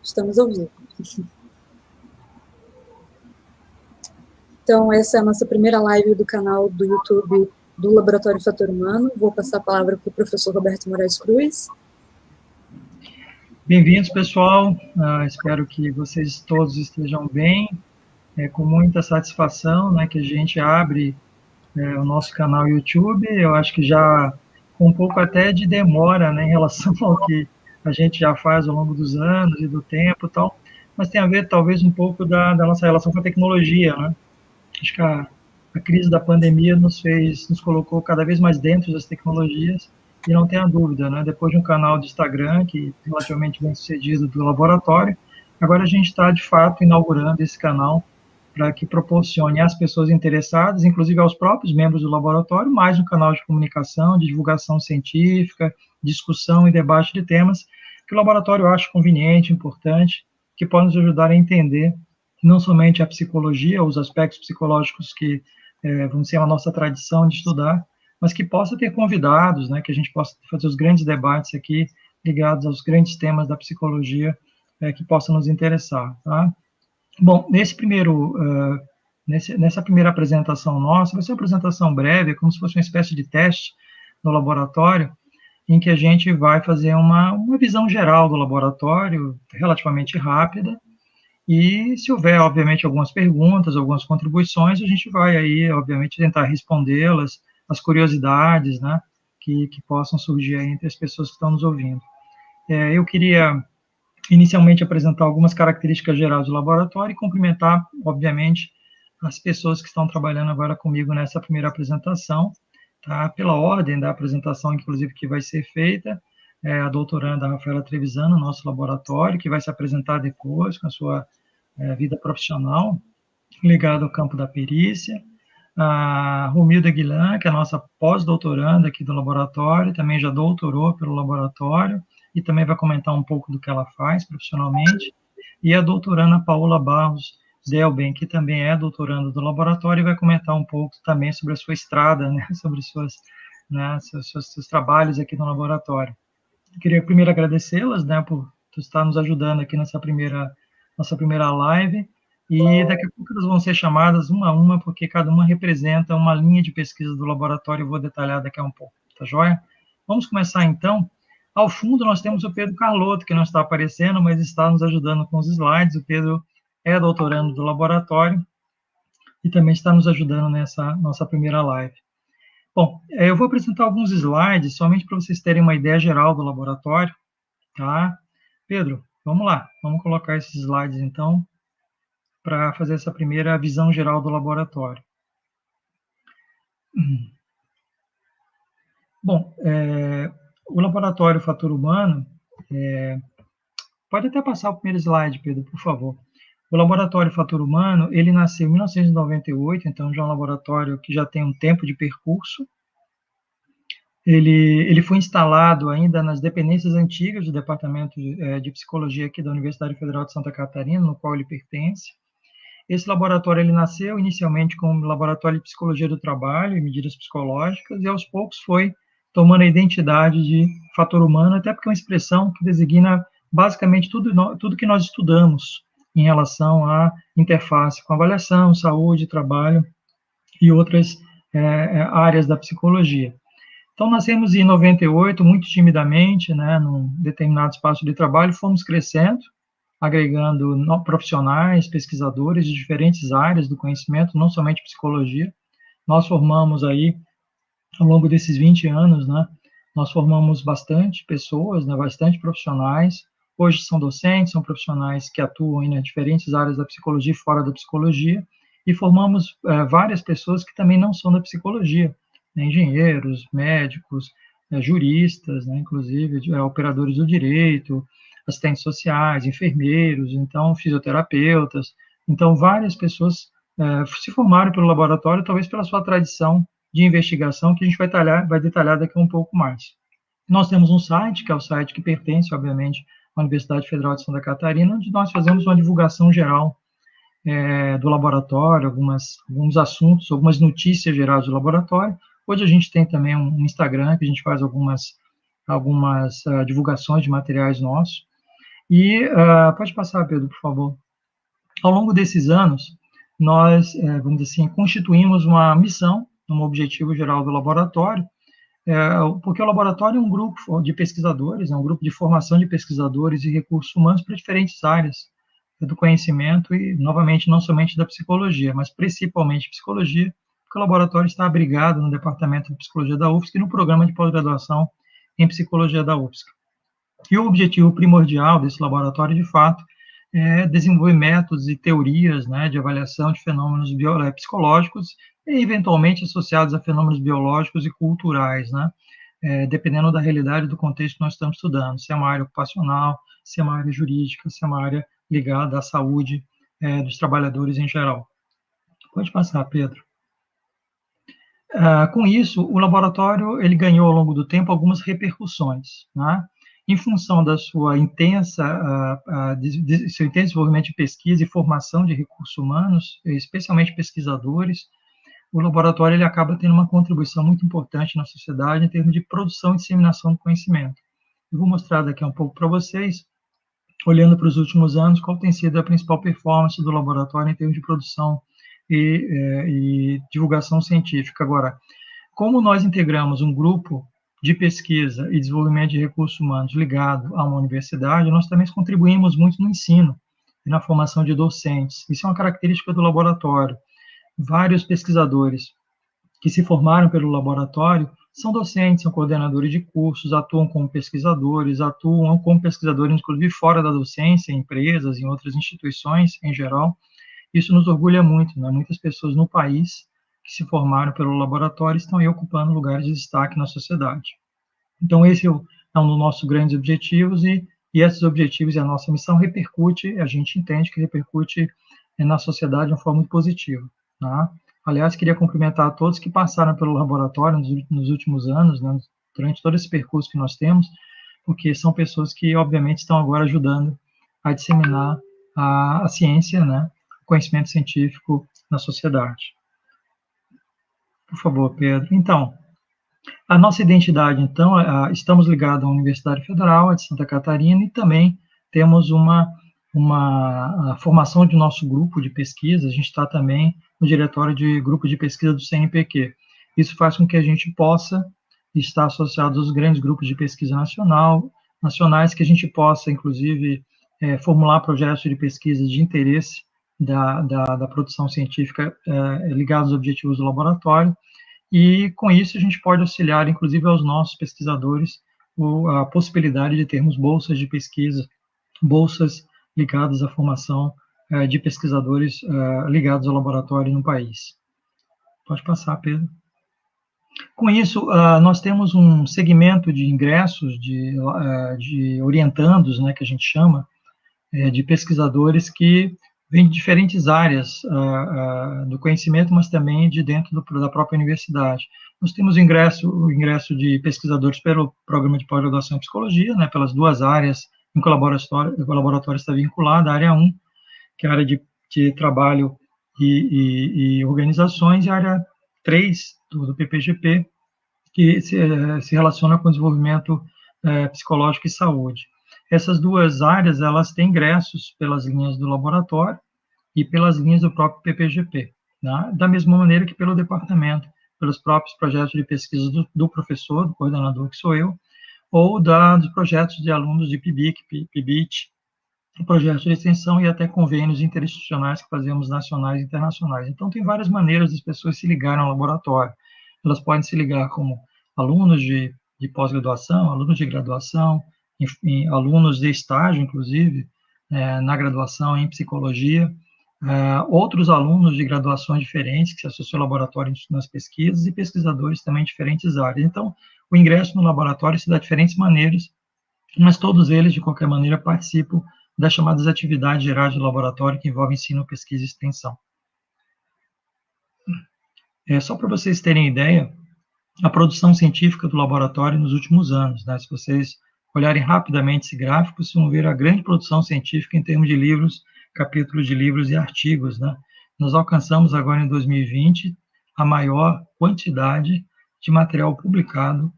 Estamos ao vivo. Então, essa é a nossa primeira live do canal do YouTube do Laboratório Fator Humano. Vou passar a palavra para o professor Roberto Moraes Cruz. Bem-vindos, pessoal. Espero que vocês todos estejam bem. É com muita satisfação, né, que a gente abre o nosso canal YouTube. Eu acho que já com um pouco até de demora, né, em relação ao que a gente já faz ao longo dos anos e do tempo e tal, mas tem a ver talvez um pouco da nossa relação com a tecnologia, né? Acho que a crise da pandemia nos colocou cada vez mais dentro das tecnologias, e não tenha dúvida, né? Depois de um canal de Instagram, que é relativamente bem sucedido do laboratório, agora a gente está, de fato, inaugurando esse canal para que proporcione às pessoas interessadas, inclusive aos próprios membros do laboratório, mais um canal de comunicação, de divulgação científica, discussão e debate de temas que o laboratório acha conveniente, importante, que podem nos ajudar a entender não somente a psicologia, os aspectos psicológicos que vão ser a nossa tradição de estudar, mas que possa ter convidados, né, que a gente possa fazer os grandes debates aqui ligados aos grandes temas da psicologia que possam nos interessar, tá? Bom, nessa primeira apresentação nossa, vai ser uma apresentação breve, como se fosse uma espécie de teste no laboratório, em que a gente vai fazer uma visão geral do laboratório, relativamente rápida, e se houver, obviamente, algumas perguntas, algumas contribuições, a gente vai aí, obviamente, tentar respondê-las, as curiosidades, né, que possam surgir aí entre as pessoas que estão nos ouvindo. Eu queria, inicialmente, apresentar algumas características gerais do laboratório e cumprimentar, obviamente, as pessoas que estão trabalhando agora comigo nessa primeira apresentação, tá? Pela ordem da apresentação, inclusive, que vai ser feita, a doutoranda Rafaela Trevisan, no nosso laboratório, que vai se apresentar depois com a sua vida profissional, ligada ao campo da perícia. A Romilda Guilan, que é a nossa pós-doutoranda aqui do laboratório, também já doutorou pelo laboratório, e também vai comentar um pouco do que ela faz profissionalmente. E a doutoranda Paola Barros Delben, que também é doutoranda do laboratório, e vai comentar um pouco também sobre a sua estrada, né, sobre seus trabalhos aqui no laboratório. Eu queria primeiro agradecê-las, né, por estar nos ajudando aqui nossa primeira live, e daqui a pouco elas vão ser chamadas uma a uma, porque cada uma representa uma linha de pesquisa do laboratório, eu vou detalhar daqui a um pouco, tá joia? Vamos começar, então. Ao fundo, nós temos o Pedro Carlotto, que não está aparecendo, mas está nos ajudando com os slides. O Pedro é doutorando do laboratório e também está nos ajudando nessa nossa primeira live. Bom, eu vou apresentar alguns slides, somente para vocês terem uma ideia geral do laboratório, tá? Pedro, vamos lá, vamos colocar esses slides, então, para fazer essa primeira visão geral do laboratório. Bom, o laboratório Fator Humano, pode até passar o primeiro slide, Pedro, por favor. O laboratório Fator Humano, ele nasceu em 1998, então já é um laboratório que já tem um tempo de percurso. Ele foi instalado ainda nas dependências antigas do Departamento de Psicologia aqui da Universidade Federal de Santa Catarina, no qual ele pertence. Esse laboratório ele nasceu inicialmente como Laboratório de Psicologia do Trabalho e Medidas Psicológicas, e aos poucos foi tomando a identidade de Fator Humano, até porque é uma expressão que designa basicamente tudo que nós estudamos em relação à interface com avaliação, saúde, trabalho e outras áreas da psicologia. Então, nascemos em 98, muito timidamente, né, num determinado espaço de trabalho, fomos crescendo, agregando profissionais, pesquisadores de diferentes áreas do conhecimento, não somente psicologia. Nós formamos aí, ao longo desses 20 anos, né, nós formamos bastante pessoas, né, bastante profissionais. Hoje são docentes, são profissionais que atuam em diferentes áreas da psicologia e fora da psicologia, e formamos várias pessoas que também não são da psicologia, né, engenheiros, médicos, juristas, né, inclusive operadores do direito, assistentes sociais, enfermeiros, então fisioterapeutas. Então, várias pessoas se formaram pelo laboratório, talvez pela sua tradição de investigação, que a gente vai detalhar daqui um pouco mais. Nós temos um site, que é o site que pertence, obviamente, à Universidade Federal de Santa Catarina, onde nós fazemos uma divulgação geral do laboratório, alguns assuntos, algumas notícias gerais do laboratório. Hoje a gente tem também um Instagram, que a gente faz algumas divulgações de materiais nossos. E, pode passar, Pedro, por favor. Ao longo desses anos, nós, vamos dizer assim, constituímos uma missão, um objetivo geral do laboratório, porque o laboratório é um grupo de pesquisadores, é um grupo de formação de pesquisadores e recursos humanos para diferentes áreas do conhecimento e, novamente, não somente da psicologia, mas principalmente psicologia, porque o laboratório está abrigado no Departamento de Psicologia da UFSC e no programa de pós-graduação em Psicologia da UFSC. E o objetivo primordial desse laboratório, de fato, é desenvolver métodos e teorias, né, de avaliação de fenômenos psicológicos e, eventualmente, associados a fenômenos biológicos e culturais, né, dependendo da realidade do contexto que nós estamos estudando, se é uma área ocupacional, se é uma área jurídica, se é uma área ligada à saúde dos trabalhadores em geral. Pode passar, Pedro. Com isso, o laboratório ele ganhou ao longo do tempo algumas repercussões, né? Em função da sua seu intenso desenvolvimento de pesquisa e formação de recursos humanos, especialmente pesquisadores, o laboratório ele acaba tendo uma contribuição muito importante na sociedade em termos de produção e disseminação do conhecimento. Eu vou mostrar daqui a um pouco para vocês, olhando para os últimos anos, qual tem sido a principal performance do laboratório em termos de produção e divulgação científica. Agora, como nós integramos um grupo de pesquisa e desenvolvimento de recursos humanos ligado a uma universidade, nós também contribuímos muito no ensino e na formação de docentes. Isso é uma característica do laboratório. Vários pesquisadores que se formaram pelo laboratório são docentes, são coordenadores de cursos, atuam como pesquisadores, inclusive fora da docência, em empresas, em outras instituições em geral. Isso nos orgulha muito, né? Muitas pessoas no país que se formaram pelo laboratório estão aí ocupando lugares de destaque na sociedade. Então, esse é um dos nossos grandes objetivos e esses objetivos e a nossa missão repercute, a gente entende que repercute na sociedade de uma forma muito positiva. Tá? Aliás, queria cumprimentar a todos que passaram pelo laboratório nos últimos anos, né, durante todo esse percurso que nós temos, porque são pessoas que, obviamente, estão agora ajudando a disseminar a ciência, né, o conhecimento científico na sociedade. Por favor, Pedro. Então, a nossa identidade, então, estamos ligados à Universidade Federal de Santa Catarina e também temos uma formação de nosso grupo de pesquisa, a gente está também no diretório de grupo de pesquisa do CNPq. Isso faz com que a gente possa estar associado aos grandes grupos de pesquisa nacionais, que a gente possa, inclusive, formular projetos de pesquisa de interesse da produção científica ligados aos objetivos do laboratório, e com isso a gente pode auxiliar, inclusive, aos nossos pesquisadores a possibilidade de termos bolsas de pesquisa, bolsas ligadas à formação de pesquisadores ligados ao laboratório no país. Pode passar, Pedro. Com isso, nós temos um segmento de ingressos, de orientandos, né, que a gente chama, de pesquisadores que vêm de diferentes áreas do conhecimento, mas também de dentro da própria universidade. Nós temos o ingresso de pesquisadores pelo programa de pós-graduação em psicologia, né, pelas duas áreas em que o laboratório está vinculado, a área 1, que é a área de trabalho e organizações, e a área 3 do PPGP, que se relaciona com o desenvolvimento psicológico e saúde. Essas duas áreas, elas têm ingressos pelas linhas do laboratório e pelas linhas do próprio PPGP, né? Da mesma maneira que pelo departamento, pelos próprios projetos de pesquisa do professor, do coordenador, que sou eu, ou dos projetos de alunos de PIBIC, PIBIT, projetos de extensão e até convênios interinstitucionais que fazemos nacionais e internacionais. Então, tem várias maneiras das pessoas se ligarem ao laboratório. Elas podem se ligar como alunos de pós-graduação, alunos de graduação, enfim, alunos de estágio, inclusive, na graduação em psicologia, outros alunos de graduações diferentes que se associam ao laboratório nas pesquisas e pesquisadores também de diferentes áreas. Então, o ingresso no laboratório se dá de diferentes maneiras, mas todos eles, de qualquer maneira, participam das chamadas atividades gerais do laboratório que envolvem ensino, pesquisa e extensão. Só para vocês terem ideia, a produção científica do laboratório nos últimos anos, né? Se vocês olharem rapidamente esse gráfico, vocês vão ver a grande produção científica em termos de livros, capítulos de livros e artigos, né? Nós alcançamos agora em 2020 a maior quantidade de material publicado,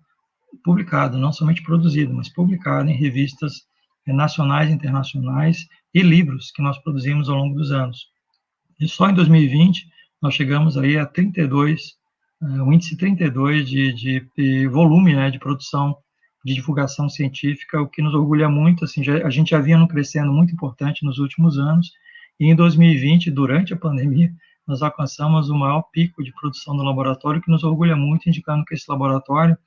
não somente produzido, mas publicado em revistas nacionais e internacionais, e livros que nós produzimos ao longo dos anos. E só em 2020 nós chegamos aí a 32, o índice 32 de volume, né, de produção de divulgação científica, o que nos orgulha muito. Assim, a gente já vinha crescendo muito importante nos últimos anos, e em 2020, durante a pandemia, nós alcançamos o maior pico de produção do laboratório, que nos orgulha muito, indicando que esse laboratório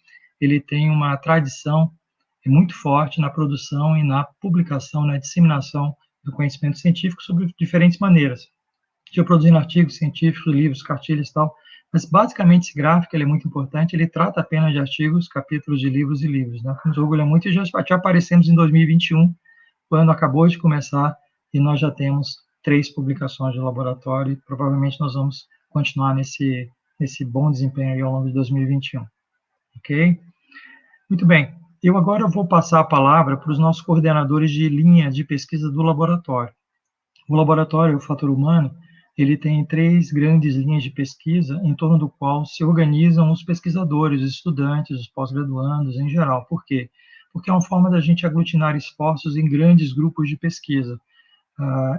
ele tem uma tradição muito forte na produção e na publicação, na disseminação do conhecimento científico sobre diferentes maneiras. Eu produzindo artigos científicos, livros, cartilhas e tal, mas basicamente esse gráfico ele é muito importante, ele trata apenas de artigos, capítulos de livros e livros, né? Nos orgulha muito, e já aparecemos em 2021, quando acabou de começar, e nós já temos 3 publicações de laboratório, e provavelmente nós vamos continuar nesse bom desempenho aí ao longo de 2021, ok? Muito bem, eu agora vou passar a palavra para os nossos coordenadores de linha de pesquisa do laboratório. O laboratório, o Fator Humano, ele tem 3 grandes linhas de pesquisa em torno do qual se organizam os pesquisadores, os estudantes, os pós-graduandos em geral. Por quê? Porque é uma forma da gente aglutinar esforços em grandes grupos de pesquisa.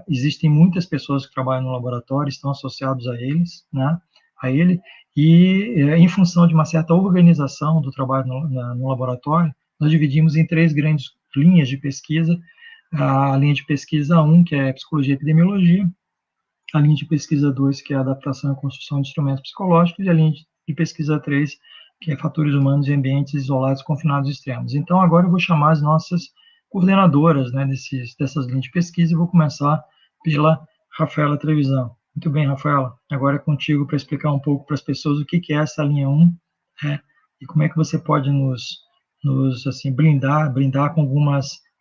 Existem muitas pessoas que trabalham no laboratório, estão associados a eles, né, a ele, e em função de uma certa organização do trabalho no laboratório, nós dividimos em 3 grandes linhas de pesquisa. A linha de pesquisa 1, que é Psicologia e Epidemiologia, a linha de pesquisa 2, que é Adaptação e Construção de Instrumentos Psicológicos, e a linha de pesquisa 3, que é Fatores Humanos em Ambientes Isolados, Confinados e Extremos. Então, agora eu vou chamar as nossas coordenadoras, né, dessas linhas de pesquisa, e vou começar pela Rafaela Trevisan. Muito bem, Rafaela, agora é contigo para explicar um pouco para as pessoas o que é essa linha 1, né, e como é que você pode nos assim, brindar com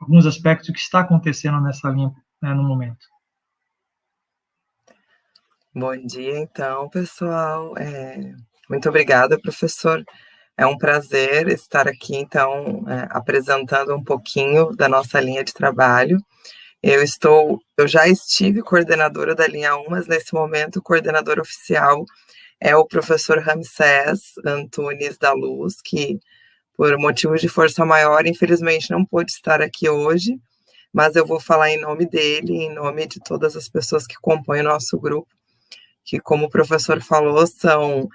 alguns aspectos do que está acontecendo nessa linha, né, no momento. Bom dia, então, pessoal. Muito obrigada, professor. É um prazer estar aqui, então, apresentando um pouquinho da nossa linha de trabalho. Eu já estive coordenadora da linha 1, mas nesse momento o coordenador oficial é o professor Ramsés Antunes da Luz, que, por motivos de força maior, infelizmente não pôde estar aqui hoje, mas eu vou falar em nome dele, em nome de todas as pessoas que compõem o nosso grupo, que, como o professor falou, são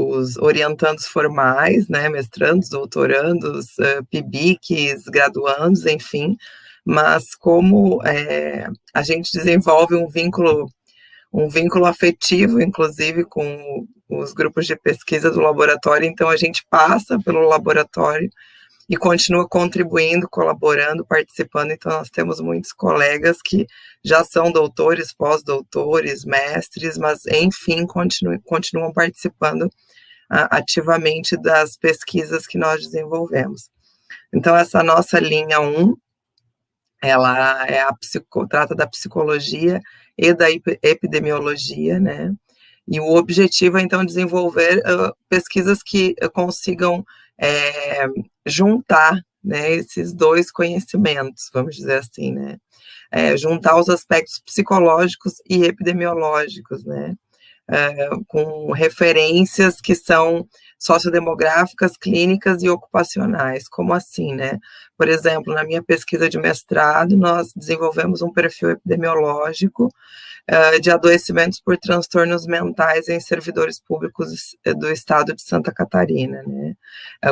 os orientandos formais, né, mestrandos, doutorandos, PIBICs, graduandos, enfim, mas como a gente desenvolve um vínculo afetivo, inclusive, com os grupos de pesquisa do laboratório, então a gente passa pelo laboratório e continua contribuindo, colaborando, participando. Então, nós temos muitos colegas que já são doutores, pós-doutores, mestres, mas, enfim, continuam participando ativamente das pesquisas que nós desenvolvemos. Então, essa nossa linha 1, ela trata da psicologia e da epidemiologia, né? E o objetivo é, então, desenvolver pesquisas que consigam juntar, né, esses 2 conhecimentos, vamos dizer assim, né? Juntar os aspectos psicológicos e epidemiológicos, né? Com referências que são sociodemográficas, clínicas e ocupacionais. Como assim, né? Por exemplo, na minha pesquisa de mestrado, nós desenvolvemos um perfil epidemiológico de adoecimentos por transtornos mentais em servidores públicos do estado de Santa Catarina, né?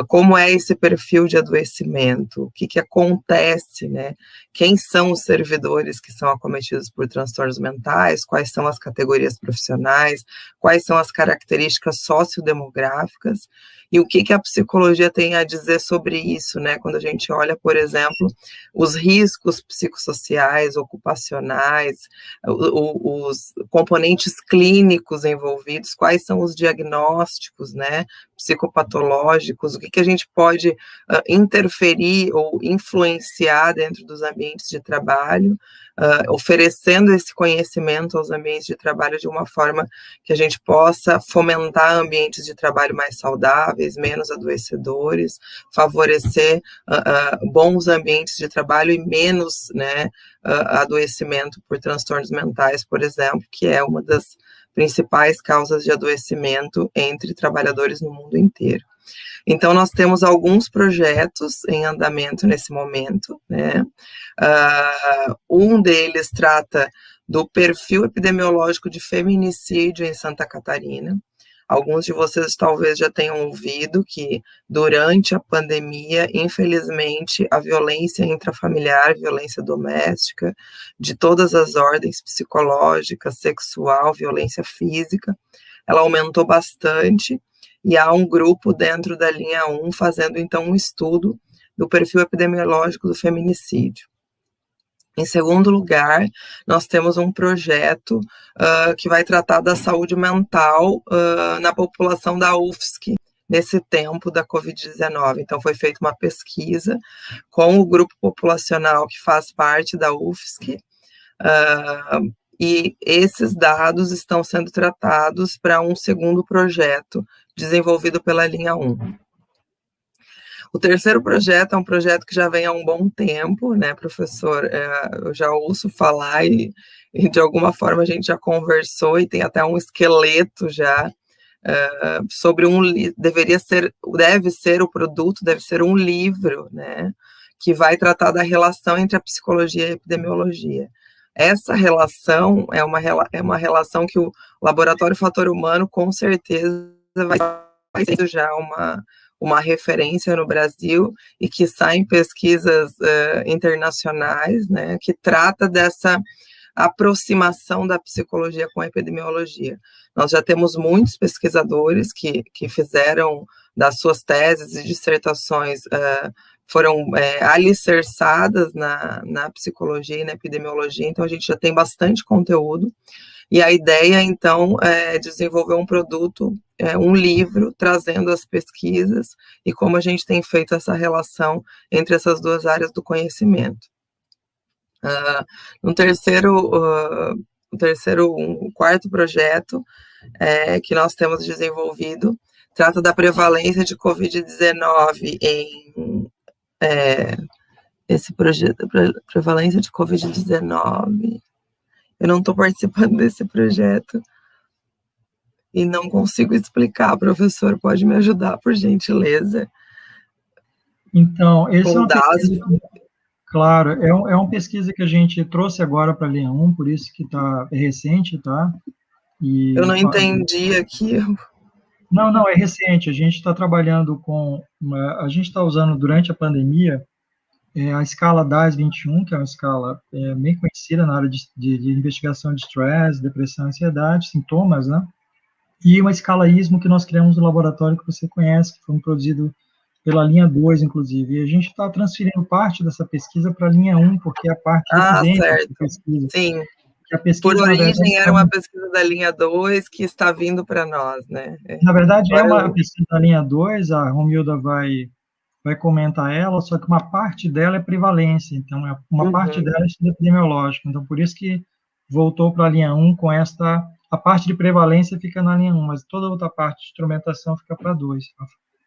Como é esse perfil de adoecimento? O que acontece, né? Quem são os servidores que são acometidos por transtornos mentais? Quais são as categorias profissionais? Quais são as características sociodemográficas? E o que a psicologia tem a dizer sobre isso, né? Quando a gente olha, por exemplo, os riscos psicossociais, ocupacionais, os componentes clínicos envolvidos, quais são os diagnósticos, né, psicopatológicos, o que a gente pode interferir ou influenciar dentro dos ambientes de trabalho, oferecendo esse conhecimento aos ambientes de trabalho de uma forma que a gente possa fomentar ambientes de trabalho mais saudáveis, menos adoecedores, favorecer bons ambientes de trabalho e menos, né, adoecimento por transtornos mentais, por exemplo, que é uma das principais causas de adoecimento entre trabalhadores no mundo inteiro. Então, nós temos alguns projetos em andamento nesse momento, né? Um deles trata do perfil epidemiológico de feminicídio em Santa Catarina. Alguns de vocês talvez já tenham ouvido que, durante a pandemia, infelizmente, a violência intrafamiliar, violência doméstica, de todas as ordens, psicológica, sexual, violência física, ela aumentou bastante, e há um grupo dentro da linha 1 fazendo, então, um estudo do perfil epidemiológico do feminicídio. Em segundo lugar, nós temos um projeto que vai tratar da saúde mental na população da UFSC, nesse tempo da Covid-19. Então, foi feita uma pesquisa com o grupo populacional que faz parte da UFSC, e esses dados estão sendo tratados para um segundo projeto desenvolvido pela linha 1. O terceiro projeto é um projeto que já vem há um bom tempo, né, professor? Eu já ouço falar e de alguma forma a gente já conversou e tem até um esqueleto já sobre deve ser um livro, né, que vai tratar da relação entre a psicologia e a epidemiologia. Essa relação é uma relação que o Laboratório Fator Humano com certeza vai ser já uma referência no Brasil e que sai em pesquisas internacionais, né, que trata dessa aproximação da psicologia com a epidemiologia. Nós já temos muitos pesquisadores que fizeram das suas teses e dissertações, foram alicerçadas na psicologia e na epidemiologia, então a gente já tem bastante conteúdo, e a ideia, então, é desenvolver um produto, um livro, trazendo as pesquisas e como a gente tem feito essa relação entre essas duas áreas do conhecimento. O quarto projeto que nós temos desenvolvido trata da prevalência de Covid-19 esse projeto, prevalência de Covid-19, eu não estou participando desse projeto e não consigo explicar, professor, pode me ajudar, por gentileza? Então, esse é uma pesquisa, claro, é uma pesquisa que a gente trouxe agora para a linha 1, por isso que é recente, tá? E, eu não entendi aqui. Não, é recente, a gente está trabalhando a gente está usando durante a pandemia a escala DAS-21, que é uma escala bem conhecida na área de investigação de estresse, depressão, ansiedade, sintomas, né? E uma escala ISMO que nós criamos no laboratório que você conhece, que foi produzido pela linha 2, inclusive. E a gente está transferindo parte dessa pesquisa para a linha 1, porque é a parte certo. da pesquisa. Sim. Que a pesquisa, por origem, era uma pesquisa da linha 2 que está vindo para nós, né? Na verdade, é uma pesquisa da linha 2, a Romilda vai comentar ela, só que uma parte dela é prevalência, então uma parte dela é estudo epidemiológico, então por isso que voltou para a linha 1 com a parte de prevalência fica na linha 1, mas toda a outra parte de instrumentação fica para 2.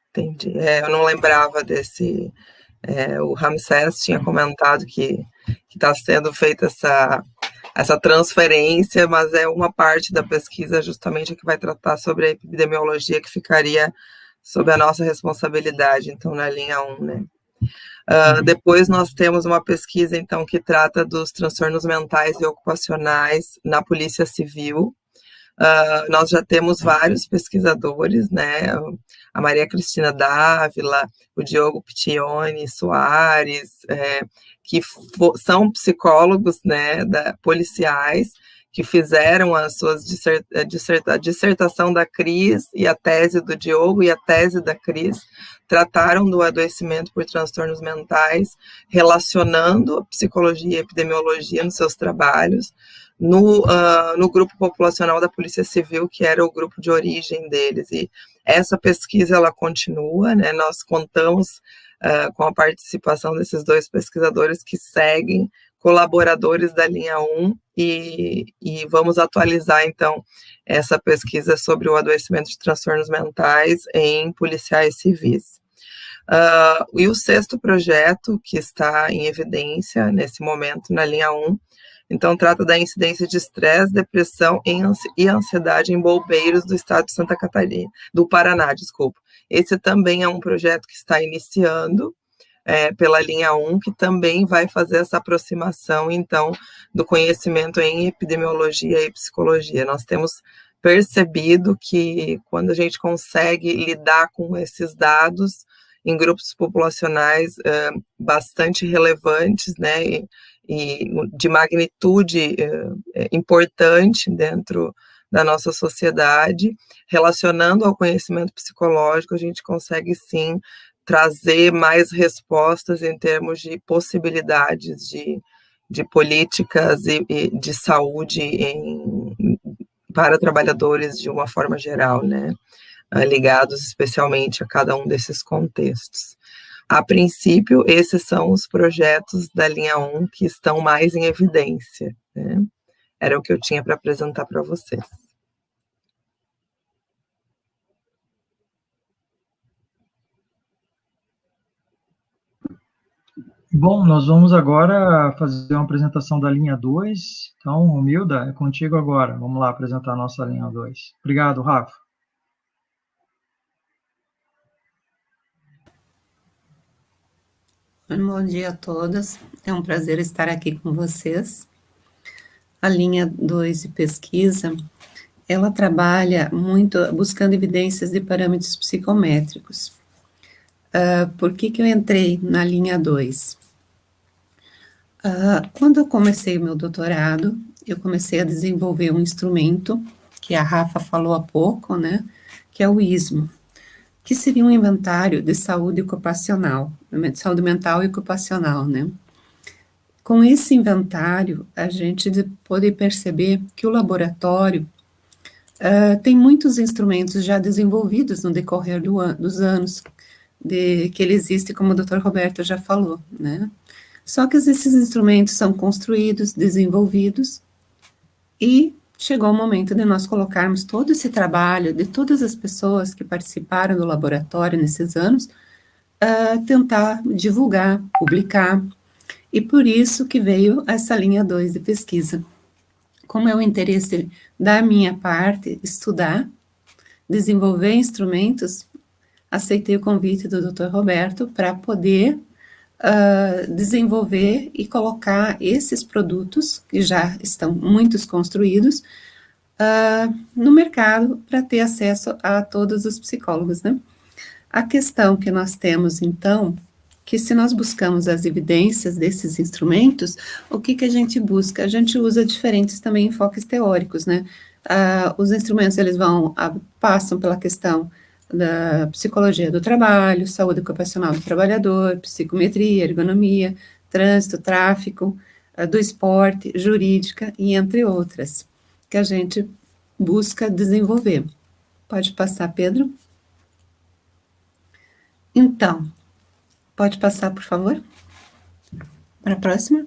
Entendi, eu não lembrava desse, o Ramsés tinha comentado que está sendo feita essa transferência, mas é uma parte da pesquisa justamente que vai tratar sobre a epidemiologia que ficaria sob a nossa responsabilidade, então, na linha 1, né? Depois nós temos uma pesquisa, então, que trata dos transtornos mentais e ocupacionais na Polícia Civil. Nós já temos vários pesquisadores, né? A Maria Cristina Dávila, o Diogo Piccioni Soares, que são psicólogos, né, policiais, que fizeram as suas a dissertação da Cris e a tese do Diogo e a tese da Cris, trataram do adoecimento por transtornos mentais, relacionando a psicologia e a epidemiologia nos seus trabalhos, no grupo populacional da Polícia Civil, que era o grupo de origem deles. E essa pesquisa, ela continua, né? Nós contamos com a participação desses dois pesquisadores que seguem, colaboradores da linha 1, e vamos atualizar, então, essa pesquisa sobre o adoecimento de transtornos mentais em policiais civis. E o sexto projeto, que está em evidência nesse momento na linha 1, Então, trata da incidência de estresse, depressão e ansiedade em bombeiros do estado de Santa Catarina, do Paraná, desculpa. Esse também é um projeto que está iniciando, pela linha 1, que também vai fazer essa aproximação, então, do conhecimento em epidemiologia e psicologia. Nós temos percebido que quando a gente consegue lidar com esses dados em grupos populacionais bastante relevantes, né, e de magnitude importante dentro da nossa sociedade, relacionando ao conhecimento psicológico, a gente consegue sim trazer mais respostas em termos de possibilidades de políticas e de saúde para trabalhadores de uma forma geral, né, ligados especialmente a cada um desses contextos. A princípio, esses são os projetos da linha 1 que estão mais em evidência, né? Era o que eu tinha para apresentar para vocês. Bom, nós vamos agora fazer uma apresentação da linha 2. Então, Milda, é contigo agora. Vamos lá apresentar a nossa linha 2. Obrigado, Rafa. Bom dia a todos. É um prazer estar aqui com vocês. A linha 2 de pesquisa, ela trabalha muito buscando evidências de parâmetros psicométricos. Por que eu entrei na linha 2? Quando eu comecei o meu doutorado, eu comecei a desenvolver um instrumento, que a Rafa falou há pouco, né, que é o ISMO, que seria um inventário de saúde ocupacional, de saúde mental e ocupacional, né. Com esse inventário, a gente pode perceber que o laboratório tem muitos instrumentos já desenvolvidos no decorrer dos anos, que ele existe, como o Dr. Roberto já falou, né. Só que esses instrumentos são construídos, desenvolvidos, e chegou o momento de nós colocarmos todo esse trabalho de todas as pessoas que participaram do laboratório nesses anos, tentar divulgar, publicar, e por isso que veio essa linha 2 de pesquisa. Como é o interesse da minha parte, estudar, desenvolver instrumentos, aceitei o convite do Dr. Roberto para poder desenvolver e colocar esses produtos, que já estão muitos construídos, no mercado para ter acesso a todos os psicólogos, né? A questão que nós temos, então, que se nós buscamos as evidências desses instrumentos, o que a gente busca? A gente usa diferentes também enfoques teóricos, né? Os instrumentos, eles passam pela questão da psicologia do trabalho, saúde ocupacional do trabalhador, psicometria, ergonomia, trânsito, tráfico, do esporte, jurídica e entre outras, que a gente busca desenvolver. Pode passar, Pedro? Então, pode passar, por favor? Para a próxima.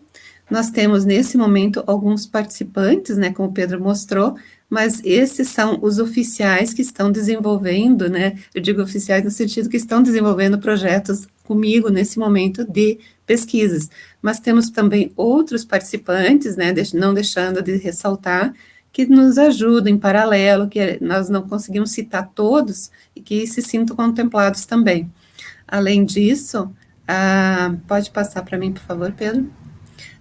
Nós temos, nesse momento, alguns participantes, né, como o Pedro mostrou, mas esses são os oficiais que estão desenvolvendo, né, eu digo oficiais no sentido que estão desenvolvendo projetos comigo nesse momento de pesquisas, mas temos também outros participantes, né, não deixando de ressaltar, que nos ajudam em paralelo, que nós não conseguimos citar todos, e que se sintam contemplados também. Além disso, pode passar para mim, por favor, Pedro?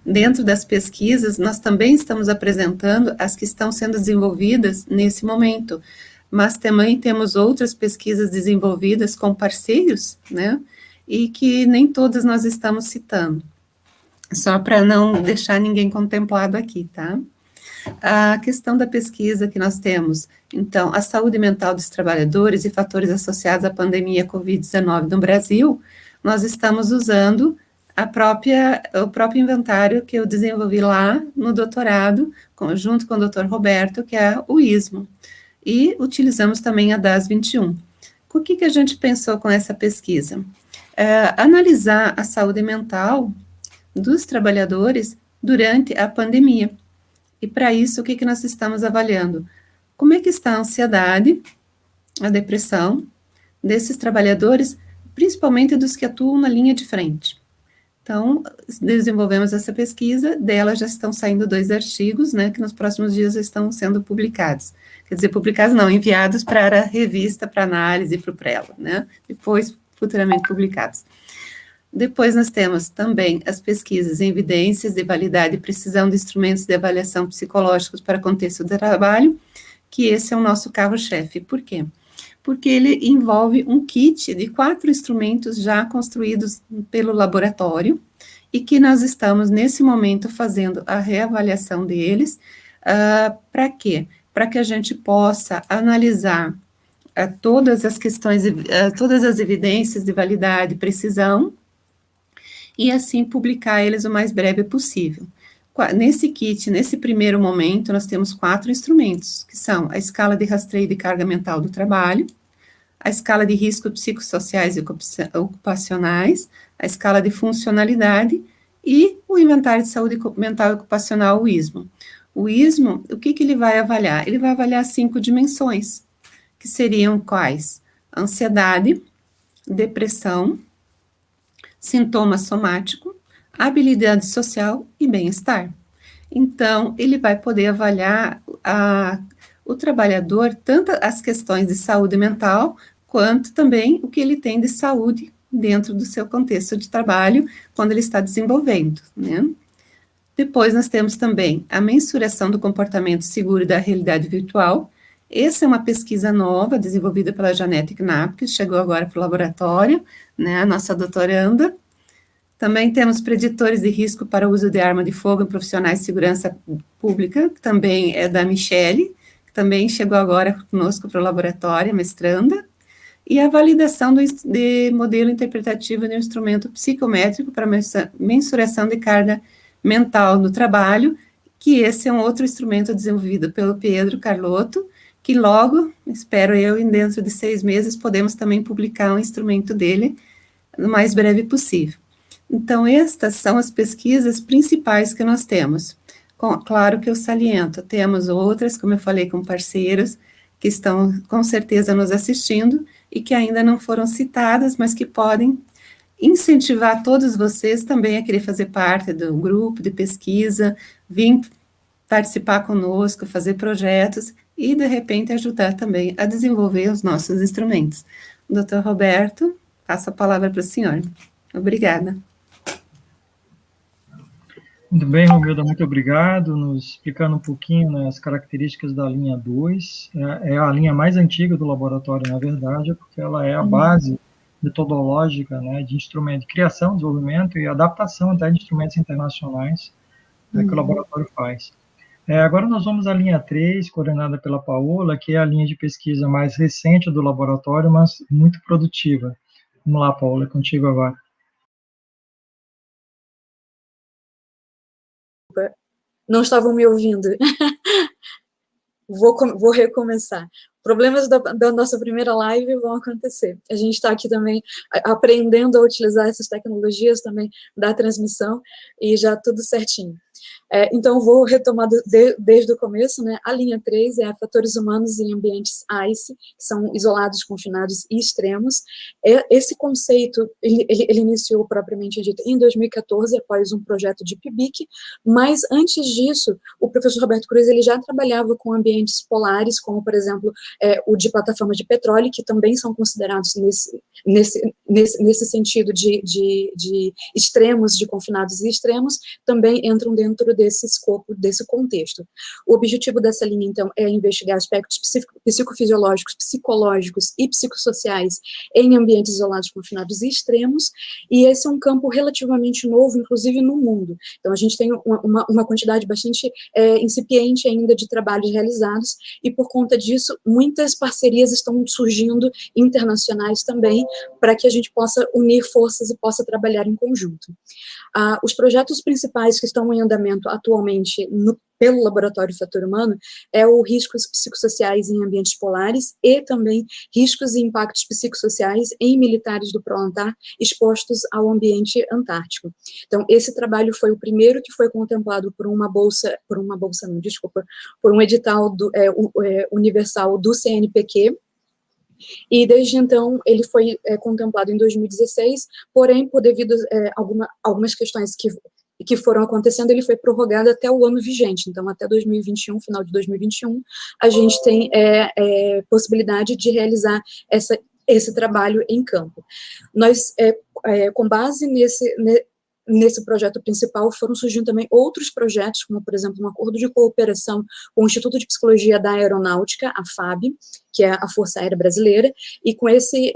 Dentro das pesquisas, nós também estamos apresentando as que estão sendo desenvolvidas nesse momento, mas também temos outras pesquisas desenvolvidas com parceiros, né, e que nem todas nós estamos citando, só para não deixar ninguém contemplado aqui, tá? A questão da pesquisa que nós temos, então, a saúde mental dos trabalhadores e fatores associados à pandemia Covid-19 no Brasil, nós estamos usando o próprio inventário que eu desenvolvi lá no doutorado, junto com o Dr. Roberto, que é o ISMO, e utilizamos também a DAS 21. O que a gente pensou com essa pesquisa? Analisar a saúde mental dos trabalhadores durante a pandemia. E para isso, o que nós estamos avaliando? Como é que está a ansiedade, a depressão desses trabalhadores, principalmente dos que atuam na linha de frente. Então, desenvolvemos essa pesquisa, dela já estão saindo 2 artigos, né, que nos próximos dias estão sendo publicados. Quer dizer, publicados não, enviados para a revista, para análise, para o Prelo, né, depois futuramente publicados. Depois nós temos também as pesquisas em evidências de validade e precisão de instrumentos de avaliação psicológicos para contexto de trabalho, que esse é o nosso carro-chefe. Por quê? Porque ele envolve um kit de 4 instrumentos já construídos pelo laboratório e que nós estamos, nesse momento, fazendo a reavaliação deles. Para quê? Para que a gente possa analisar todas as questões, todas as evidências de validade e precisão, e assim publicar eles o mais breve possível. Nesse kit, nesse primeiro momento, nós temos 4 instrumentos, que são a escala de rastreio de carga mental do trabalho, a escala de riscos psicossociais e ocupacionais, a escala de funcionalidade e o inventário de saúde mental e ocupacional, o ISMO. O ISMO, o que ele vai avaliar? Ele vai avaliar 5 dimensões, que seriam quais? Ansiedade, depressão, sintoma somático, habilidade social e bem-estar. Então, ele vai poder avaliar o trabalhador, tanto as questões de saúde mental, quanto também o que ele tem de saúde dentro do seu contexto de trabalho, quando ele está desenvolvendo, né? Depois, nós temos também a mensuração do comportamento seguro da realidade virtual. Essa é uma pesquisa nova, desenvolvida pela Janete Knapp, que chegou agora para o laboratório, né, a nossa doutoranda. Também temos preditores de risco para o uso de arma de fogo em profissionais de segurança pública, que também é da Michele, que também chegou agora conosco para o laboratório, mestranda, e a validação de modelo interpretativo de um instrumento psicométrico para mensuração de carga mental no trabalho, que esse é um outro instrumento desenvolvido pelo Pedro Carlotto, que logo, espero eu, dentro de 6 meses, podemos também publicar um instrumento dele no mais breve possível. Então, estas são as pesquisas principais que nós temos. Claro que eu saliento, temos outras, como eu falei, com parceiros, que estão com certeza nos assistindo e que ainda não foram citadas, mas que podem incentivar todos vocês também a querer fazer parte do grupo de pesquisa, vir participar conosco, fazer projetos e, de repente, ajudar também a desenvolver os nossos instrumentos. Doutor Roberto, passo a palavra para o senhor. Obrigada. Muito bem, Romilda, muito obrigado, nos explicando um pouquinho, né, as características da linha 2, é a linha mais antiga do laboratório, na verdade, porque ela é a base metodológica, né, de instrumento de criação, desenvolvimento e adaptação até de instrumentos internacionais, que o laboratório faz. Agora nós vamos à linha 3, coordenada pela Paola, que é a linha de pesquisa mais recente do laboratório, mas muito produtiva. Vamos lá, Paola, é contigo agora. Não estavam me ouvindo. Vou recomeçar. Problemas da nossa primeira live vão acontecer. A gente está aqui também aprendendo a utilizar essas tecnologias também da transmissão e já tudo certinho. Então, vou retomar desde o começo, né? A linha 3 é a fatores humanos em ambientes ICE, que são isolados, confinados e extremos. Esse conceito, ele iniciou propriamente dito em 2014, após um projeto de PIBIC, mas antes disso, o professor Roberto Cruz, ele já trabalhava com ambientes polares, como, por exemplo, o de plataformas de petróleo, que também são considerados nesse sentido de extremos, de confinados e extremos, também entram dentro desse escopo, desse contexto. O objetivo dessa linha, então, é investigar aspectos psicofisiológicos, psicológicos e psicossociais em ambientes isolados, confinados e extremos, e esse é um campo relativamente novo, inclusive no mundo. Então, a gente tem uma quantidade bastante incipiente ainda de trabalhos realizados, e por conta disso, muitas parcerias estão surgindo internacionais também, para que a gente possa unir forças e possa trabalhar em conjunto. Os projetos principais que estão em andamento atualmente pelo Laboratório Fator Humano é o riscos psicossociais em ambientes polares e também riscos e impactos psicossociais em militares do Proantar expostos ao ambiente antártico. Então, esse trabalho foi o primeiro que foi contemplado por um edital universal do CNPq, E desde então ele foi contemplado em 2016, porém, por devido a algumas questões que foram acontecendo, ele foi prorrogado até o ano vigente, então até 2021, final de 2021, a gente tem possibilidade de realizar esse trabalho em campo. Nós, com base nesse projeto principal, foram surgindo também outros projetos, como, por exemplo, um acordo de cooperação com o Instituto de Psicologia da Aeronáutica, a FAB, que é a Força Aérea Brasileira, e com esse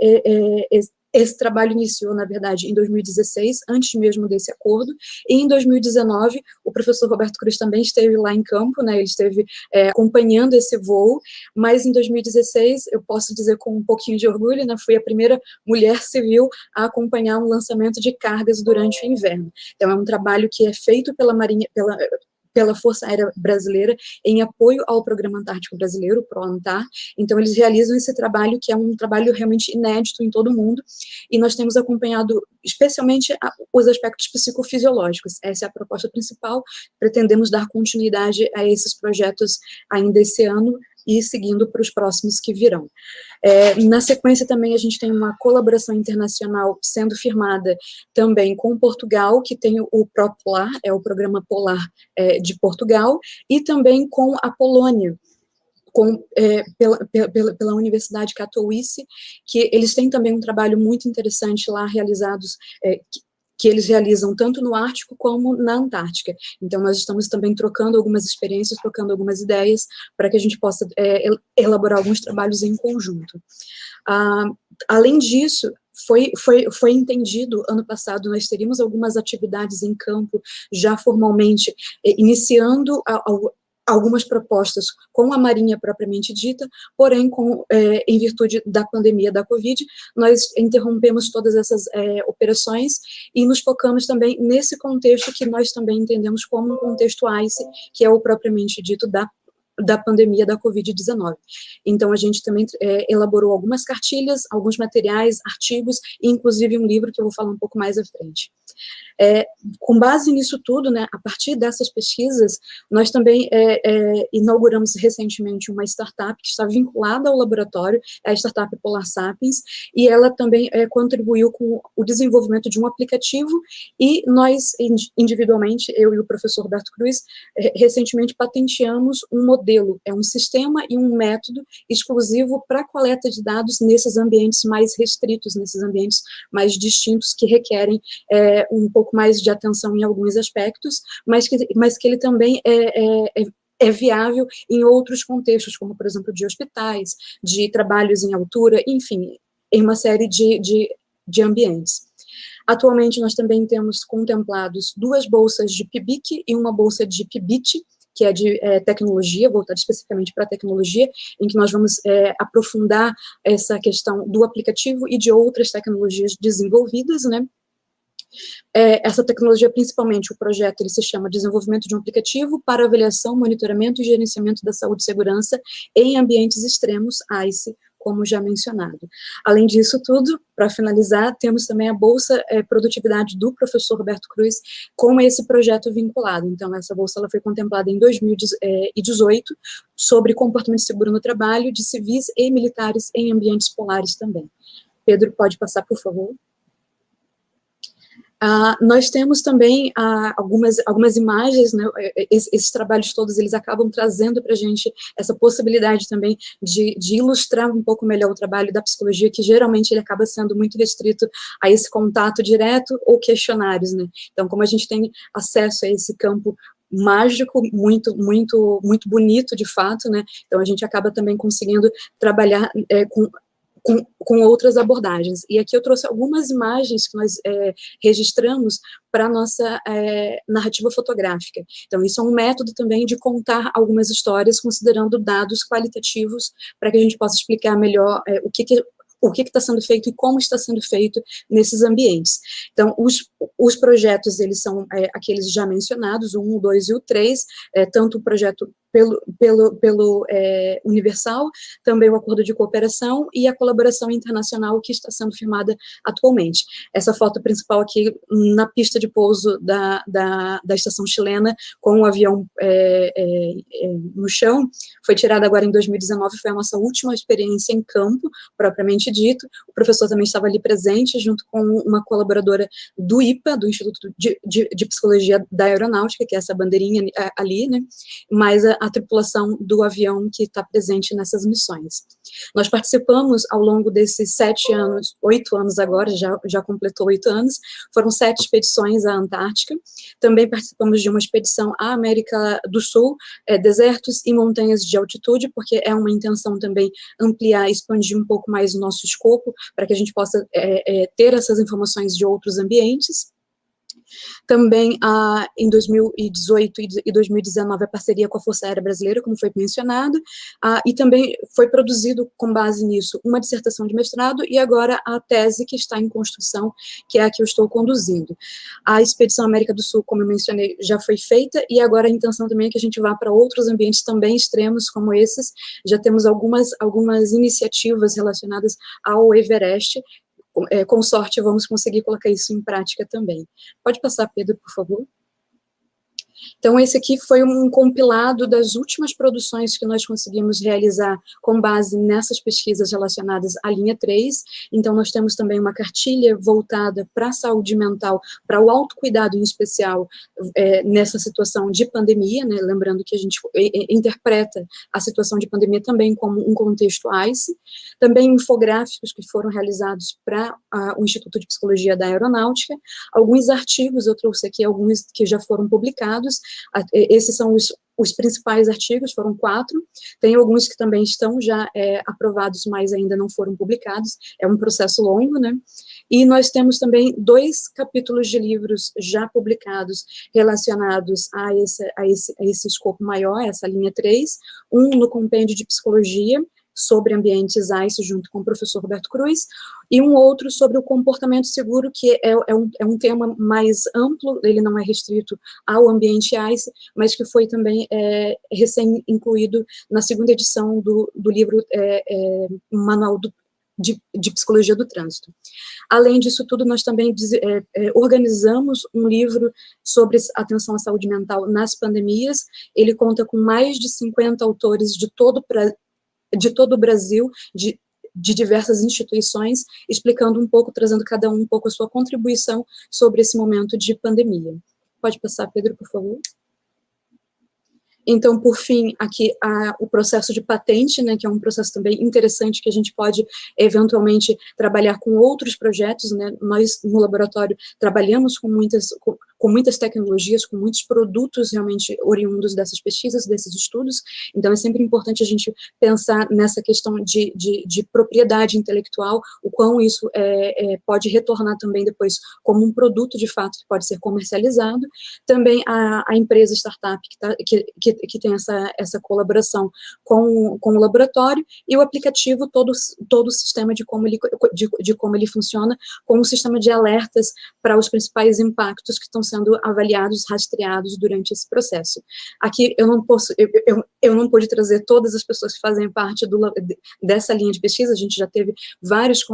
trabalho iniciou, na verdade, em 2016, antes mesmo desse acordo, e em 2019, o professor Roberto Cruz também esteve lá em campo, né, ele esteve acompanhando esse voo, mas em 2016, eu posso dizer com um pouquinho de orgulho, né, fui a primeira mulher civil a acompanhar um lançamento de cargas durante o inverno. Então, é um trabalho que é feito pela Marinha, pela Força Aérea Brasileira, em apoio ao Programa Antártico Brasileiro, o PROANTAR. Então, eles realizam esse trabalho, que é um trabalho realmente inédito em todo o mundo, e nós temos acompanhado, especialmente, os aspectos psicofisiológicos. Essa é a proposta principal, pretendemos dar continuidade a esses projetos ainda esse ano, e seguindo para os próximos que virão. Na sequência, também, a gente tem uma colaboração internacional sendo firmada também com Portugal, que tem o ProPolar, é o Programa Polar de Portugal, e também com a Polônia, pela Universidade Katowice, que eles têm também um trabalho muito interessante lá, realizados, que eles realizam tanto no Ártico como na Antártica. Então, nós estamos também trocando algumas experiências, trocando algumas ideias, para que a gente possa elaborar alguns trabalhos em conjunto. Além disso, foi entendido, ano passado, nós teríamos algumas atividades em campo, já formalmente, iniciando algumas propostas com a Marinha propriamente dita, porém, em virtude da pandemia da Covid, nós interrompemos todas essas operações e nos focamos também nesse contexto que nós também entendemos como um contexto ICE, que é o propriamente dito da pandemia da Covid-19. Então, a gente também elaborou algumas cartilhas, alguns materiais, artigos, e inclusive um livro que eu vou falar um pouco mais à frente. Com base nisso tudo, né, a partir dessas pesquisas, nós também inauguramos recentemente uma startup que está vinculada ao laboratório, a startup Polar Sapiens, e ela também contribuiu com o desenvolvimento de um aplicativo, e nós, individualmente, eu e o professor Roberto Cruz, recentemente patenteamos um modelo, um sistema e um método exclusivo para a coleta de dados nesses ambientes mais restritos, nesses ambientes mais distintos, que requerem um pouco mais de atenção em alguns aspectos, mas que ele também é viável em outros contextos, como, por exemplo, de hospitais, de trabalhos em altura, enfim, em uma série de ambientes. Atualmente, nós também temos contemplados 2 bolsas de PIBIC e uma bolsa de PIBIT, que é de tecnologia, voltada especificamente para a tecnologia, em que nós vamos aprofundar essa questão do aplicativo e de outras tecnologias desenvolvidas, né? Essa tecnologia, principalmente, o projeto, ele se chama Desenvolvimento de um Aplicativo para Avaliação, Monitoramento e Gerenciamento da Saúde e Segurança em Ambientes Extremos, ICE, como já mencionado. Além disso tudo, para finalizar, temos também a Bolsa Produtividade do professor Roberto Cruz, com esse projeto vinculado. Então, essa bolsa ela foi contemplada em 2018, sobre comportamento seguro no trabalho de civis e militares em ambientes polares também. Pedro, pode passar, por favor? Nós temos também algumas imagens, né, esses trabalhos todos, eles acabam trazendo para a gente essa possibilidade também de ilustrar um pouco melhor o trabalho da psicologia, que geralmente ele acaba sendo muito restrito a esse contato direto ou questionários, né? Então, como a gente tem acesso a esse campo mágico, muito, muito, muito bonito, de fato, né? Então, a gente acaba também conseguindo trabalhar com outras abordagens. E aqui eu trouxe algumas imagens que nós registramos para a nossa narrativa fotográfica. Então, isso é um método também de contar algumas histórias, considerando dados qualitativos, para que a gente possa explicar melhor o que está sendo feito e como está sendo feito nesses ambientes. Então, os projetos, eles são aqueles já mencionados, o 1, o 2 e o 3, tanto o projeto pelo Universal, também o acordo de cooperação e a colaboração internacional que está sendo firmada atualmente. Essa foto principal aqui na pista de pouso da estação chilena, com o avião no chão, foi tirada agora em 2019, foi a nossa última experiência em campo, propriamente dito. O professor também estava ali presente, junto com uma colaboradora do IPA, do Instituto de Psicologia da Aeronáutica, que é essa bandeirinha ali, né, mais a tripulação do avião que está presente nessas missões. Nós participamos ao longo desses 7 anos, 8 anos agora, já completou 8 anos, foram 7 expedições à Antártica, também participamos de uma expedição à América do Sul, desertos e montanhas de altitude, porque é uma intenção também ampliar, expandir um pouco mais o nosso escopo, para que a gente possa ter essas informações de outros ambientes. Também, em 2018 e 2019, a parceria com a Força Aérea Brasileira, como foi mencionado, e também foi produzido, com base nisso, uma dissertação de mestrado, e agora a tese que está em construção, que é a que eu estou conduzindo. A Expedição América do Sul, como eu mencionei, já foi feita, e agora a intenção também é que a gente vá para outros ambientes também extremos como esses. Já temos algumas iniciativas relacionadas ao Everest. Com sorte, vamos conseguir colocar isso em prática também. Pode passar, Pedro, por favor? Então, esse aqui foi um compilado das últimas produções que nós conseguimos realizar com base nessas pesquisas relacionadas à linha 3. Então, nós temos também uma cartilha voltada para a saúde mental, para o autocuidado em especial, nessa situação de pandemia, né? Lembrando que a gente interpreta a situação de pandemia também como um contexto ICE. Também infográficos que foram realizados para o Instituto de Psicologia da Aeronáutica. Alguns artigos, eu trouxe aqui alguns que já foram publicados. Esses são os principais artigos, foram 4, tem alguns que também estão já aprovados, mas ainda não foram publicados, é um processo longo, né? E nós temos também 2 capítulos de livros já publicados relacionados a esse escopo maior, essa linha 3, um no compêndio de psicologia, sobre ambientes ICE, junto com o professor Roberto Cruz, e um outro sobre o comportamento seguro, que é um tema mais amplo, ele não é restrito ao ambiente ICE, mas que foi também recém-incluído na 2ª edição do livro Manual de Psicologia do Trânsito. Além disso tudo, nós também organizamos um livro sobre atenção à saúde mental nas pandemias. Ele conta com mais de 50 autores de todo o Brasil, de diversas instituições, explicando um pouco, trazendo cada um pouco a sua contribuição sobre esse momento de pandemia. Pode passar, Pedro, por favor? Então, por fim, aqui o processo de patente, né, que é um processo também interessante que a gente pode, eventualmente, trabalhar com outros projetos, né? Nós, no laboratório, trabalhamos com muitas tecnologias, com muitos produtos realmente oriundos dessas pesquisas, desses estudos, então é sempre importante a gente pensar nessa questão de propriedade intelectual, o quão isso pode retornar também depois como um produto, de fato, que pode ser comercializado. Também a empresa startup que tem essa colaboração com o laboratório, e o aplicativo, todo o sistema de como ele funciona, com um sistema de alertas para os principais impactos que estão sendo avaliados, rastreados durante esse processo. Aqui eu não pude trazer todas as pessoas que fazem parte dessa linha de pesquisa, a gente já teve vários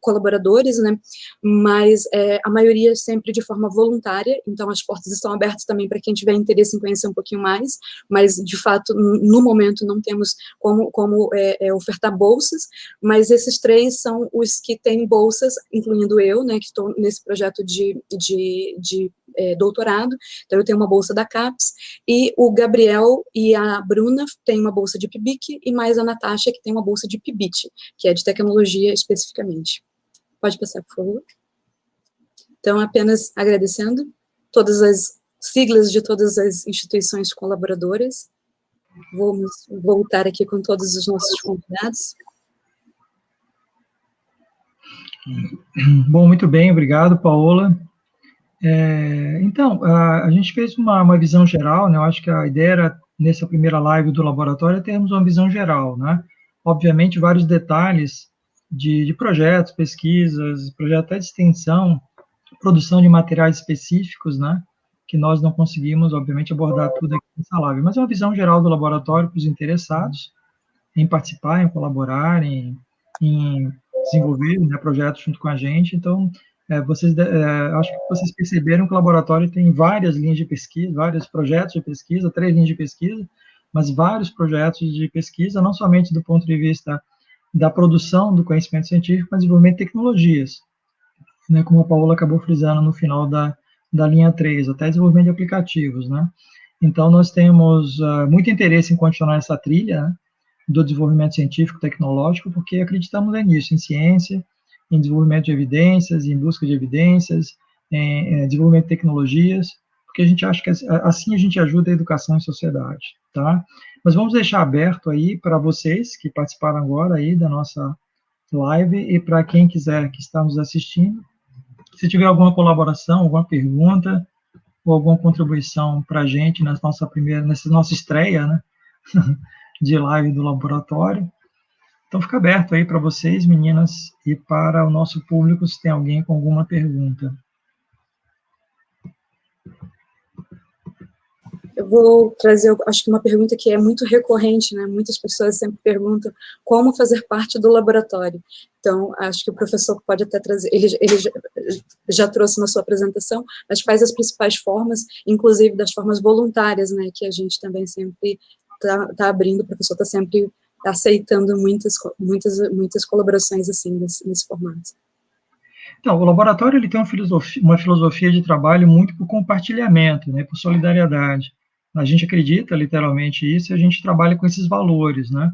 colaboradores, né, mas a maioria sempre de forma voluntária, então as portas estão abertas também para quem tiver interesse em conhecer um pouquinho mais, mas de fato, no momento, não temos como ofertar bolsas, mas esses 3 são os que têm bolsas, incluindo eu, né, que estou nesse projeto de doutorado, então eu tenho uma bolsa da CAPES, e o Gabriel e a Bruna têm uma bolsa de PIBIC, e mais a Natasha, que tem uma bolsa de PIBIT, que é de tecnologia especificamente. Pode passar, por favor. Então, apenas agradecendo todas as siglas de todas as instituições colaboradoras. Vamos voltar aqui com todos os nossos convidados. Bom, muito bem, obrigado, Paola. Então, a gente fez uma visão geral, né? Eu acho que a ideia era, nessa primeira live do laboratório, termos uma visão geral, né? Obviamente, vários detalhes de projetos, pesquisas, projetos até de extensão, produção de materiais específicos, né? que nós não conseguimos, obviamente, abordar tudo aqui nessa live, mas é uma visão geral do laboratório para os interessados em participar, em colaborar, em desenvolver, né, projetos junto com a gente. Então, acho que vocês perceberam que o laboratório tem várias linhas de pesquisa, vários projetos de pesquisa, 3 linhas de pesquisa, mas vários projetos de pesquisa, não somente do ponto de vista da produção do conhecimento científico, mas desenvolvimento de tecnologias, né, como a Paola acabou frisando no final da linha 3, até desenvolvimento de aplicativos, né. Então, nós temos muito interesse em continuar essa trilha, né, do desenvolvimento científico tecnológico, porque acreditamos nisso, em ciência, em desenvolvimento de evidências, em busca de evidências, em desenvolvimento de tecnologias, porque a gente acha que assim a gente ajuda a educação e sociedade, tá? Mas vamos deixar aberto aí para vocês que participaram agora aí da nossa live e para quem quiser que está nos assistindo, se tiver alguma colaboração, alguma pergunta ou alguma contribuição para a gente nessa nossa estreia, né, de live do laboratório. Então, fica aberto aí para vocês, meninas, e para o nosso público, se tem alguém com alguma pergunta. Eu vou trazer, acho que uma pergunta que é muito recorrente, né? Muitas pessoas sempre perguntam como fazer parte do laboratório. Então, acho que o professor pode até trazer, ele já trouxe na sua apresentação, mas quais as principais formas, inclusive das formas voluntárias, né? Que a gente também sempre está abrindo, o professor está sempre aceitando muitas colaborações assim, nesse formato. Então, o laboratório ele tem uma filosofia de trabalho muito por compartilhamento, né, por solidariedade. A gente acredita literalmente isso e a gente trabalha com esses valores, né?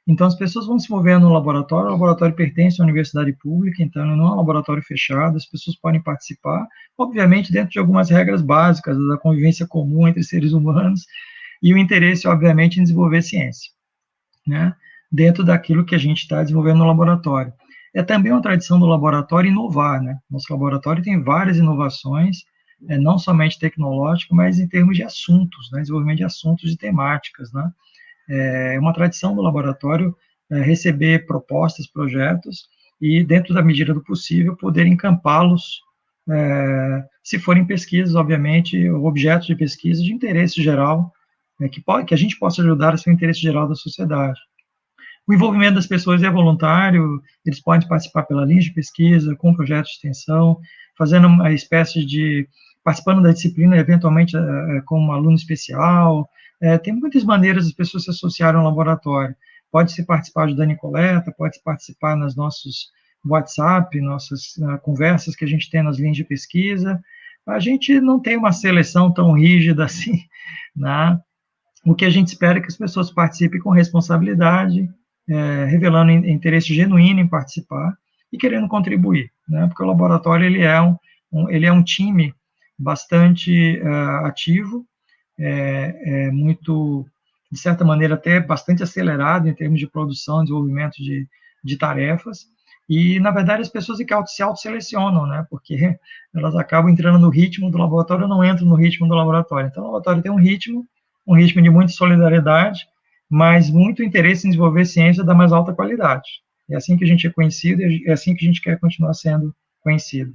Então, as pessoas vão se movendo no laboratório, o laboratório pertence à universidade pública, então não é um laboratório fechado, as pessoas podem participar, obviamente dentro de algumas regras básicas da convivência comum entre seres humanos e o interesse, obviamente, em desenvolver ciência, né? Dentro daquilo que a gente está desenvolvendo no laboratório. É também uma tradição do laboratório inovar, né? Nosso laboratório tem várias inovações, não somente tecnológicas, mas em termos de assuntos, né? Desenvolvimento de assuntos e temáticas, né? É uma tradição do laboratório receber propostas, projetos, e, dentro da medida do possível, poder encampá-los, se forem pesquisas, obviamente, objetos de pesquisa de interesse geral, que a gente possa ajudar a ser o interesse geral da sociedade. O envolvimento das pessoas é voluntário, eles podem participar pela linha de pesquisa, com projetos de extensão, fazendo uma espécie de, participando da disciplina, eventualmente como aluno especial. Tem muitas maneiras das pessoas se associarem ao laboratório. Pode-se participar ajudando em coleta, pode-se participar nos nossos WhatsApp, nossas conversas que a gente tem nas linhas de pesquisa. A gente não tem uma seleção tão rígida assim, né? O que a gente espera é que as pessoas participem com responsabilidade, revelando interesse genuíno em participar e querendo contribuir, né? Porque o laboratório ele é um time bastante ativo, muito, de certa maneira, até bastante acelerado em termos de produção, desenvolvimento de tarefas, e, na verdade, as pessoas se autoselecionam, né? Porque elas acabam entrando no ritmo do laboratório ou não entram no ritmo do laboratório. Então, o laboratório tem um ritmo de muita solidariedade, mas muito interesse em desenvolver ciência da mais alta qualidade. É assim que a gente é conhecido e é assim que a gente quer continuar sendo conhecido.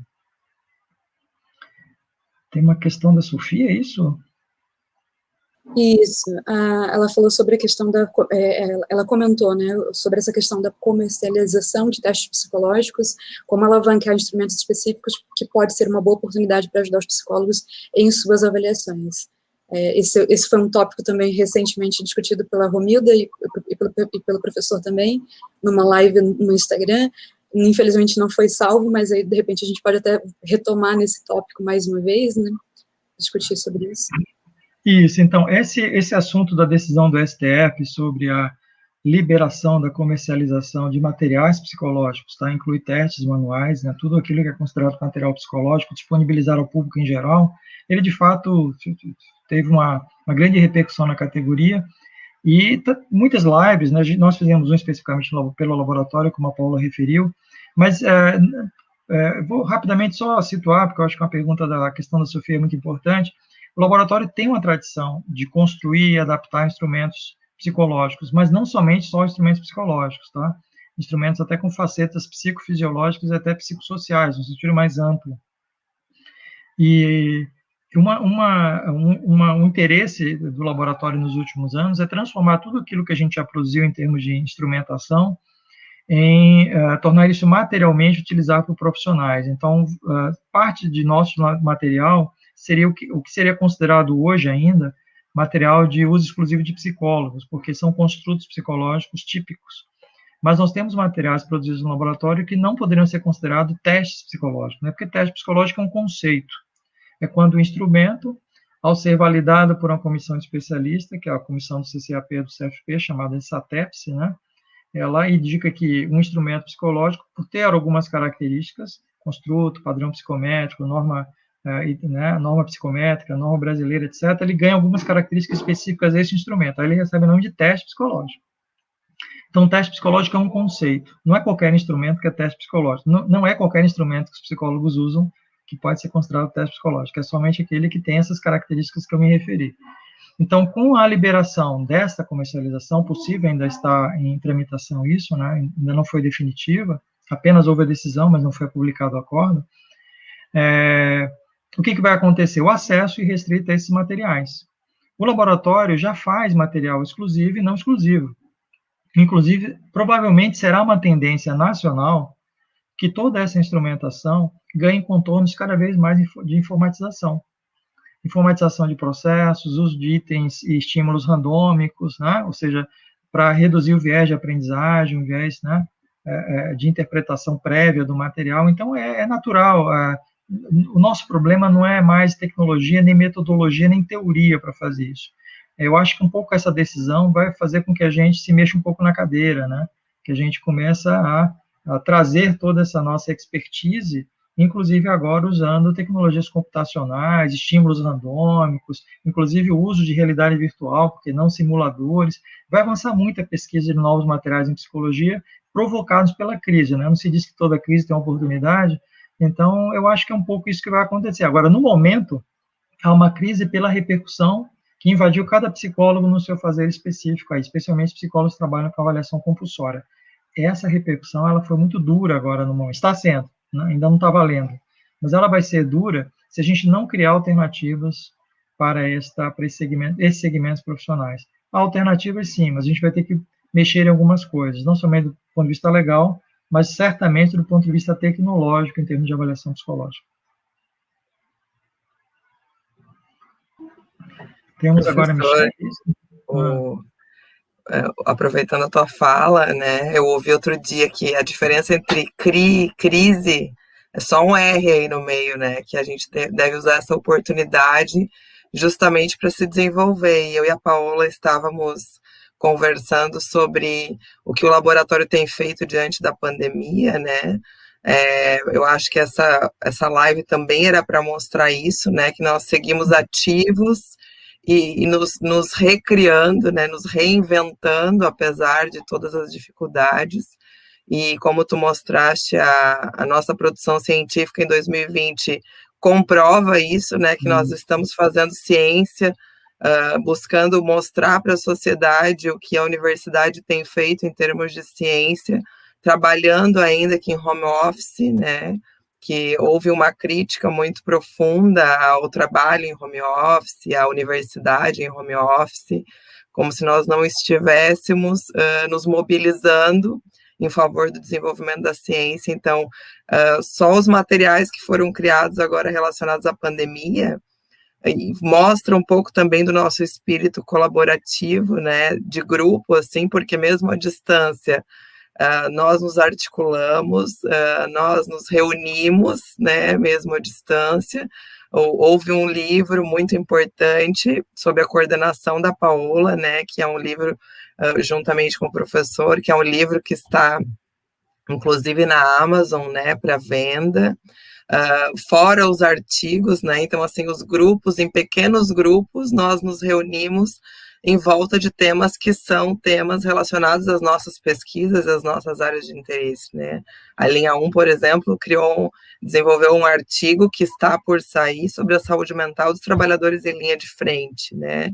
Tem uma questão da Sofia, é isso? Isso, ela falou sobre a questão ela comentou, né, sobre essa questão da comercialização de testes psicológicos, como alavancar instrumentos específicos, que pode ser uma boa oportunidade para ajudar os psicólogos em suas avaliações. Esse foi um tópico também recentemente discutido pela Romilda e pelo professor também, numa live no Instagram. Infelizmente não foi salvo, mas aí, de repente, a gente pode até retomar nesse tópico mais uma vez, né, discutir sobre isso. Isso, então, esse assunto da decisão do STF sobre a liberação da comercialização de materiais psicológicos, tá? Inclui testes manuais, né? Tudo aquilo que é considerado material psicológico, disponibilizar ao público em geral, ele, de fato, teve uma grande repercussão na categoria, e muitas lives, né? Nós fizemos um especificamente pelo laboratório, como a Paula referiu, mas vou rapidamente só situar, porque eu acho que a pergunta da questão da Sofia é muito importante. O laboratório tem uma tradição de construir e adaptar instrumentos psicológicos, mas não somente só instrumentos psicológicos, tá? Instrumentos até com facetas psicofisiológicas e até psicossociais, no sentido mais amplo. E um interesse do laboratório nos últimos anos é transformar tudo aquilo que a gente já produziu em termos de instrumentação em tornar isso materialmente utilizável por profissionais. Então, parte de nosso material seria o que seria considerado hoje ainda material de uso exclusivo de psicólogos, porque são construtos psicológicos típicos. Mas nós temos materiais produzidos no laboratório que não poderiam ser considerados testes psicológicos, né? Porque teste psicológico é um conceito. É quando o instrumento, ao ser validado por uma comissão de especialista, que é a comissão do CCAP do CFP, chamada de SATEPS, né? Ela indica que um instrumento psicológico, por ter algumas características, construto, padrão psicométrico, norma psicométrica, norma brasileira, etc., ele ganha algumas características específicas desse instrumento. Aí ele recebe o nome de teste psicológico. Então, o teste psicológico é um conceito. Não é qualquer instrumento que é teste psicológico. Não é qualquer instrumento que os psicólogos usam que pode ser considerado teste psicológico. É somente aquele que tem essas características que eu me referi. Então, com a liberação desta comercialização, possível ainda está em tramitação isso, né, ainda não foi definitiva, apenas houve a decisão, mas não foi publicado o acordo, o que vai acontecer? O acesso irrestrito a esses materiais. O laboratório já faz material exclusivo e não exclusivo. Inclusive, provavelmente será uma tendência nacional que toda essa instrumentação ganhe contornos cada vez mais de informatização de processos, uso de itens e estímulos randômicos, né? Ou seja, para reduzir o viés de aprendizagem, o viés, né, de interpretação prévia do material. Então, é natural. O nosso problema não é mais tecnologia, nem metodologia, nem teoria para fazer isso. Eu acho que um pouco essa decisão vai fazer com que a gente se mexa um pouco na cadeira, né? Que a gente começa a trazer toda essa nossa expertise, inclusive agora usando tecnologias computacionais, estímulos randômicos, inclusive o uso de realidade virtual, porque não simuladores. Vai avançar muito a pesquisa de novos materiais em psicologia, provocados pela crise, né? Não se diz que toda crise tem uma oportunidade, então eu acho que é um pouco isso que vai acontecer. Agora, no momento, há uma crise pela repercussão que invadiu cada psicólogo no seu fazer específico, aí, especialmente psicólogos que trabalham com avaliação compulsória. Essa repercussão ela foi muito dura agora no momento, está sendo, né? Ainda não está valendo, mas ela vai ser dura se a gente não criar alternativas para esses segmentos profissionais. Há alternativas sim, mas a gente vai ter que mexer em algumas coisas, não somente do ponto de vista legal, mas certamente do ponto de vista tecnológico, em termos de avaliação psicológica. Temos agora Michel. Aproveitando a tua fala, né, eu ouvi outro dia que a diferença entre crise é só um R aí no meio, né, que a gente deve usar essa oportunidade justamente para se desenvolver. E eu e a Paola estávamos conversando sobre o que o laboratório tem feito diante da pandemia, né. Eu acho que essa live também era para mostrar isso, né, que nós seguimos ativos e nos recriando, né, nos reinventando, apesar de todas as dificuldades. E como tu mostraste, a nossa produção científica em 2020 comprova isso, né, que nós estamos fazendo ciência, buscando mostrar para a sociedade o que a universidade tem feito em termos de ciência, trabalhando ainda aqui em home office, né, que houve uma crítica muito profunda ao trabalho em home office, à universidade em home office, como se nós não estivéssemos nos mobilizando em favor do desenvolvimento da ciência. Então, só os materiais que foram criados agora relacionados à pandemia mostram um pouco também do nosso espírito colaborativo, né, de grupo, assim, porque mesmo à distância, nós nos articulamos, nós nos reunimos, né, mesmo à distância. Houve um livro muito importante sob a coordenação da Paola, né, que é um livro, juntamente com o professor, que é um livro que está, inclusive, na Amazon, né, para venda, fora os artigos, né, então, assim, os grupos, em pequenos grupos, nós nos reunimos em volta de temas que são temas relacionados às nossas pesquisas, às nossas áreas de interesse, né? A linha 1, por exemplo, desenvolveu um artigo que está por sair sobre a saúde mental dos trabalhadores em linha de frente, né?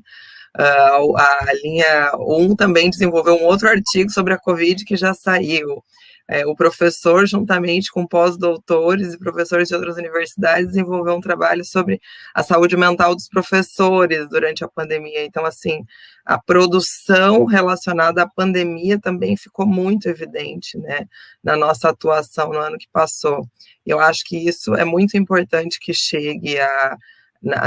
A linha 1 também desenvolveu um outro artigo sobre a Covid que já saiu. O professor, juntamente com pós-doutores e professores de outras universidades, desenvolveu um trabalho sobre a saúde mental dos professores durante a pandemia. Então, assim, a produção relacionada à pandemia também ficou muito evidente, né, na nossa atuação no ano que passou. Eu acho que isso é muito importante que chegue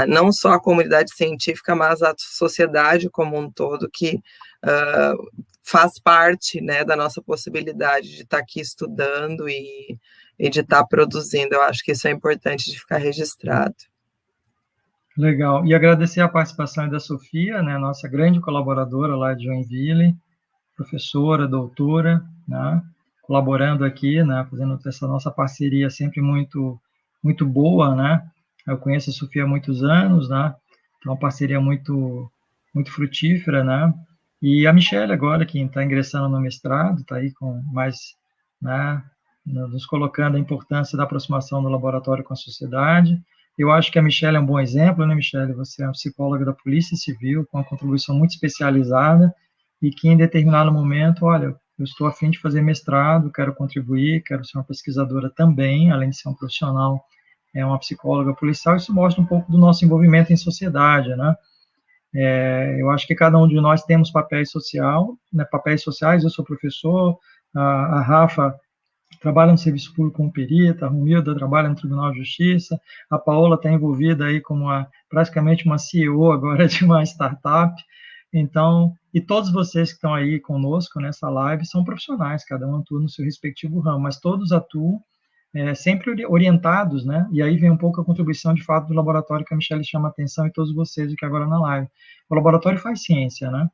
não só a comunidade científica, mas a sociedade como um todo, que faz parte, né, da nossa possibilidade de estar aqui estudando e de estar produzindo. Eu acho que isso é importante de ficar registrado. Legal. E agradecer a participação da Sofia, né, nossa grande colaboradora lá de Joinville, professora, doutora, né, colaborando aqui, né, fazendo essa nossa parceria sempre muito, muito boa, né. Eu conheço a Sofia há muitos anos, né, então uma parceria muito, muito frutífera, né. E a Michelle agora, que está ingressando no mestrado, está aí com mais, né, nos colocando a importância da aproximação do laboratório com a sociedade. Eu acho que a Michelle é um bom exemplo, né, Michelle? Você é uma psicóloga da Polícia Civil, com uma contribuição muito especializada, e que em determinado momento, olha, eu estou a fim de fazer mestrado, quero contribuir, quero ser uma pesquisadora também, além de ser um profissional, uma psicóloga policial. Isso mostra um pouco do nosso envolvimento em sociedade, né? Eu acho que cada um de nós temos papéis sociais. Eu sou professor, a Rafa trabalha no serviço público como perita, a Romilda trabalha no Tribunal de Justiça, a Paola está envolvida aí como praticamente uma CEO agora de uma startup. Então, e todos vocês que estão aí conosco nessa live são profissionais, cada um atua no seu respectivo ramo, mas todos atuam sempre orientados, né? E aí vem um pouco a contribuição, de fato, do laboratório que a Michelle chama a atenção, e todos vocês aqui agora na live. O laboratório faz ciência, né?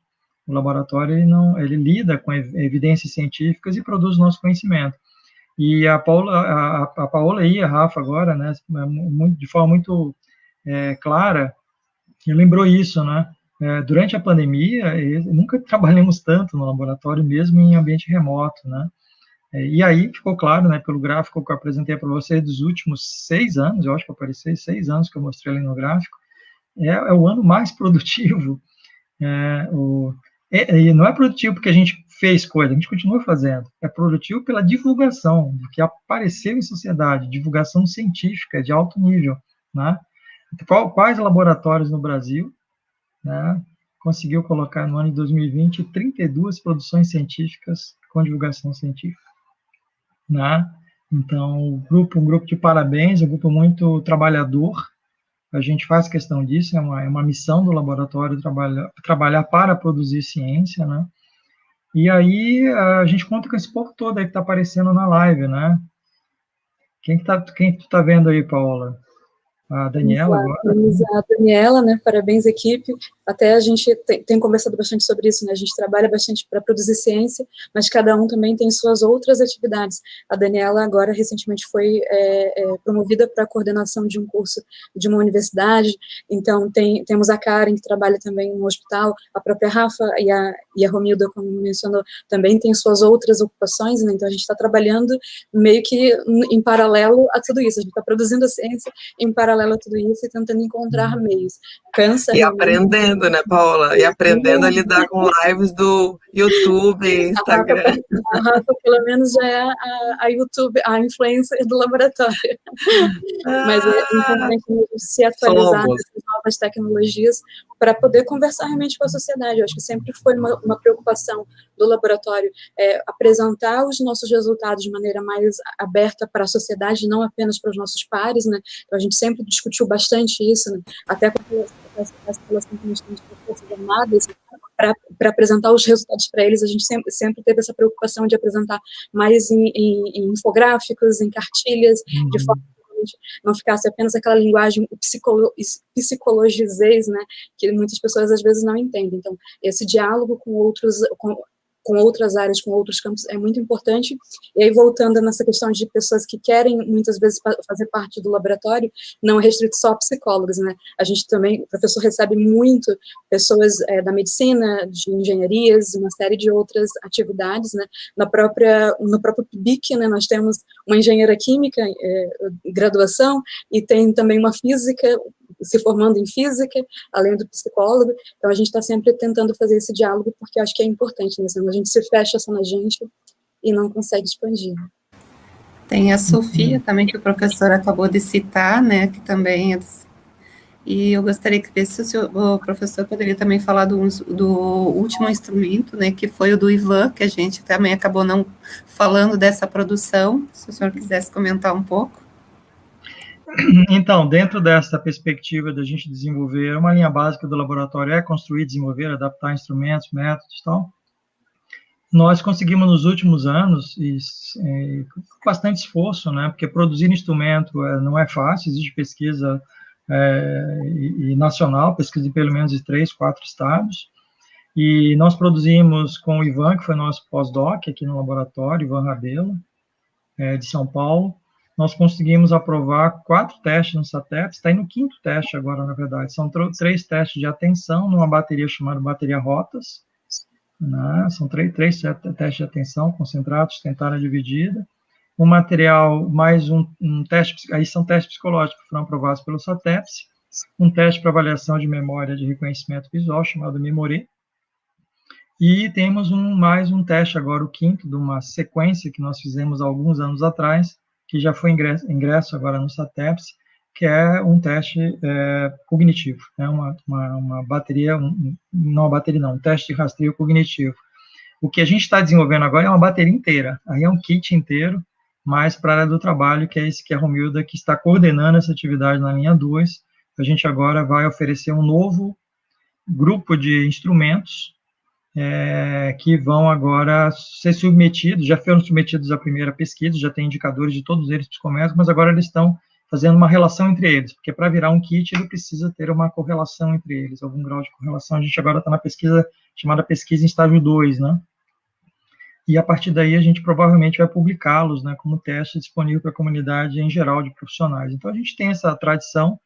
O laboratório, ele lida com evidências científicas e produz o nosso conhecimento. E a Paola e a Rafa agora, né, de forma muito clara, lembrou isso, né? Durante a pandemia, nunca trabalhamos tanto no laboratório, mesmo em ambiente remoto, né? E aí ficou claro, né, pelo gráfico que eu apresentei para vocês dos últimos 6 anos, eu acho que apareceu 6 anos que eu mostrei ali no gráfico, é o ano mais produtivo. E não é produtivo porque a gente fez coisa, a gente continua fazendo. É produtivo pela divulgação, do que apareceu em sociedade, divulgação científica de alto nível, né? Quais laboratórios no Brasil, né, conseguiu colocar no ano de 2020 32 produções científicas com divulgação científica, né? Então, um grupo de parabéns, um grupo muito trabalhador. A gente faz questão disso, é uma missão do laboratório trabalhar para produzir ciência, né? E aí a gente conta com esse povo todo aí que está aparecendo na live, né? Quem tu tá vendo aí, Paola? A Daniela agora? A Daniela, né? Parabéns, equipe. Até a gente tem conversado bastante sobre isso, né? A gente trabalha bastante para produzir ciência, mas cada um também tem suas outras atividades. A Daniela agora, recentemente, foi promovida para a coordenação de um curso de uma universidade. Então, temos a Karen, que trabalha também no hospital, a própria Rafa e a Romilda, como mencionou, também tem suas outras ocupações, né? Então, a gente está trabalhando meio que em paralelo a tudo isso. A gente está produzindo a ciência em paralelo a tudo isso e tentando encontrar meios. Cansa. E aprendendo, né, Paola? E aprendendo a lidar com lives do YouTube, Instagram. A Rafa, pelo menos, já é a YouTube, a influencer do laboratório. Mas é importante a gente se atualizar nessas novas tecnologias para poder conversar realmente com a sociedade. Eu acho que sempre foi uma preocupação do laboratório apresentar os nossos resultados de maneira mais aberta para a sociedade, não apenas para os nossos pares, né? Então, a gente sempre discutiu bastante isso, né? Até com essa relação que a gente tem com as Forças Armadas, para apresentar os resultados para eles, a gente sempre teve essa preocupação de apresentar mais em infográficos, em cartilhas, de forma que não ficasse apenas aquela linguagem psicologizês, né, que muitas pessoas às vezes não entendem. Então, esse diálogo com com outras áreas, com outros campos, é muito importante. E aí, voltando nessa questão de pessoas que querem, muitas vezes, fazer parte do laboratório, não é restrito só a psicólogos, né? A gente também, o professor recebe muito pessoas da medicina, de engenharias, uma série de outras atividades, né? No próprio PIBIC, né, nós temos uma engenheira química, graduação, e tem também uma física, se formando em física, além do psicólogo. Então, a gente está sempre tentando fazer esse diálogo, porque eu acho que é importante, né? Senão a gente se fecha só na gente e não consegue expandir. Tem a Sofia também, que o professor acabou de citar, né, que também é... E eu gostaria que o professor poderia também falar do último instrumento, né, que foi o do Ivan, que a gente também acabou não falando dessa produção, se o senhor quisesse comentar um pouco. Então, dentro dessa perspectiva da gente desenvolver, uma linha básica do laboratório é construir, desenvolver, adaptar instrumentos, métodos e tal. Nós conseguimos nos últimos anos, com bastante esforço, né, porque produzir instrumento não é fácil, existe pesquisa e nacional, pesquisa em pelo menos 3, 4 estados, e nós produzimos com o Ivan, que foi nosso pós-doc aqui no laboratório, Ivan Rabelo, de São Paulo. Nós conseguimos aprovar 4 testes no SATEP, está aí no 5º teste agora, na verdade, são 3 testes de atenção numa bateria chamada bateria Rotas, né? São 3 testes de atenção, concentrado, sustentável dividida, um material, mais um teste, aí são testes psicológicos que foram aprovados pelo SATEPS, um teste para avaliação de memória de reconhecimento visual, chamado Memorê, e temos mais um teste agora, o 5º, de uma sequência que nós fizemos há alguns anos atrás, que já foi ingresso agora no SATEPS, que é um teste cognitivo, né, uma bateria, não uma bateria não, um teste de rastreio cognitivo. O que a gente está desenvolvendo agora é uma bateria inteira, aí é um kit inteiro, mais para a área do trabalho, que é esse que é a Romilda, que está coordenando essa atividade na linha 2. A gente agora vai oferecer um novo grupo de instrumentos que vão agora ser submetidos, já foram submetidos à primeira pesquisa, já tem indicadores de todos eles psicométricos, mas agora eles estão fazendo uma relação entre eles, porque para virar um kit ele precisa ter uma correlação entre eles, algum grau de correlação. A gente agora está na pesquisa chamada pesquisa em estágio 2, né? E a partir daí a gente provavelmente vai publicá-los, né, como teste disponível para a comunidade em geral de profissionais. Então a gente tem essa tradição,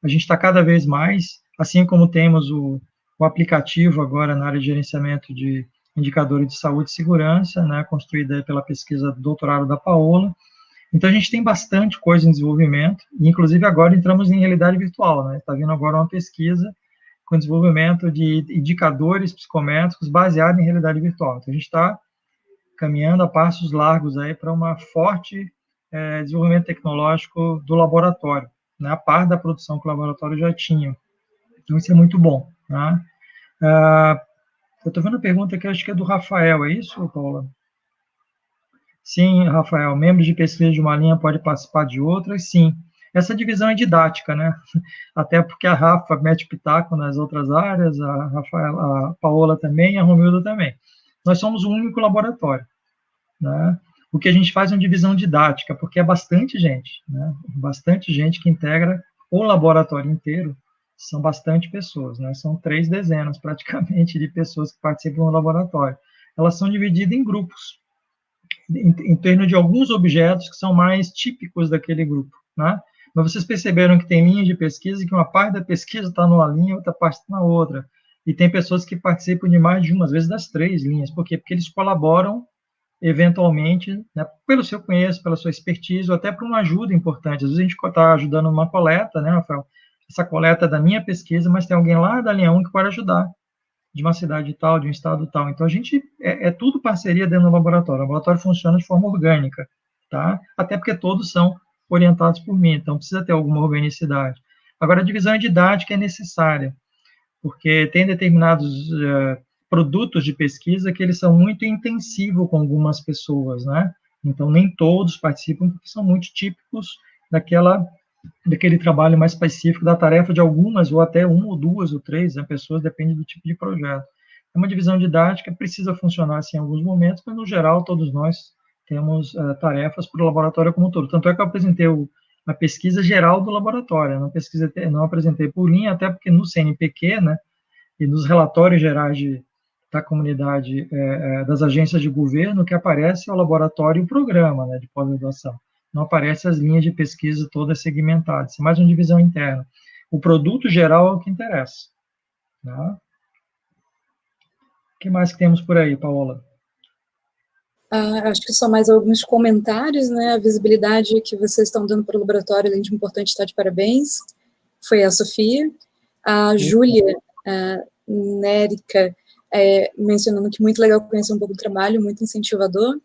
a gente está cada vez mais, assim como temos o aplicativo agora na área de gerenciamento de indicadores de saúde e segurança, né, construída pela pesquisa do doutorado da Paola. Então a gente tem bastante coisa em desenvolvimento, e inclusive agora entramos em realidade virtual, né, está vindo agora uma pesquisa com desenvolvimento de indicadores psicométricos baseado em realidade virtual. Então a gente está caminhando a passos largos aí para uma forte desenvolvimento tecnológico do laboratório, né, a par da produção que o laboratório já tinha. Então, isso é muito bom. Né? Eu estou vendo a pergunta que acho que é do Rafael, é isso, Paula? Sim, Rafael, membros de pesquisa de uma linha podem participar de outras? Sim. Essa divisão é didática, né? Até porque a Rafa mete pitaco nas outras áreas, a Paola também, a Romilda também. Nós somos o único laboratório, né? O que a gente faz é uma divisão didática, porque é bastante gente, né? Bastante gente que integra o laboratório inteiro, são bastante pessoas, né? São 3 dezenas, praticamente, de pessoas que participam do laboratório. Elas são divididas em grupos, em torno de alguns objetos que são mais típicos daquele grupo, né? Mas vocês perceberam que tem linhas de pesquisa e que uma parte da pesquisa está numa linha, outra parte está na outra. E tem pessoas que participam de mais de uma, às vezes das 3 linhas. Por quê? Porque eles colaboram, eventualmente, né, pelo seu conhecimento, pela sua expertise, ou até por uma ajuda importante. Às vezes a gente está ajudando numa coleta, né, Rafael? Essa coleta é da minha pesquisa, mas tem alguém lá da linha 1 que pode ajudar, de uma cidade tal, de um estado tal. Então, a gente, é tudo parceria dentro do laboratório. O laboratório funciona de forma orgânica, tá? Até porque todos são orientados por mim, então precisa ter alguma organicidade. Agora, a divisão didática é necessária, porque tem determinados produtos de pesquisa que eles são muito intensivos com algumas pessoas, né? Então, nem todos participam, porque são muito típicos daquele trabalho mais específico, da tarefa de algumas, ou até 1 ou 2 ou 3, né, pessoas, depende do tipo de projeto. É uma divisão didática, precisa funcionar assim em alguns momentos, mas, no geral, todos nós temos tarefas para o laboratório como um todo. Tanto é que eu apresentei a pesquisa geral do laboratório, não apresentei por linha, até porque no CNPq, né, e nos relatórios gerais de da comunidade, das agências de governo, que aparece o laboratório e o programa, né, de pós-graduação. Não aparece as linhas de pesquisa todas segmentadas, é mais uma divisão interna. O produto geral é o que interessa. Tá? O que mais que temos por aí, Paola? Acho que só mais alguns comentários, né? A visibilidade que vocês estão dando para o laboratório, além de importante, está de parabéns. Foi a Sofia. A Júlia Nérica mencionando que muito legal conhecer um pouco do trabalho, muito incentivador.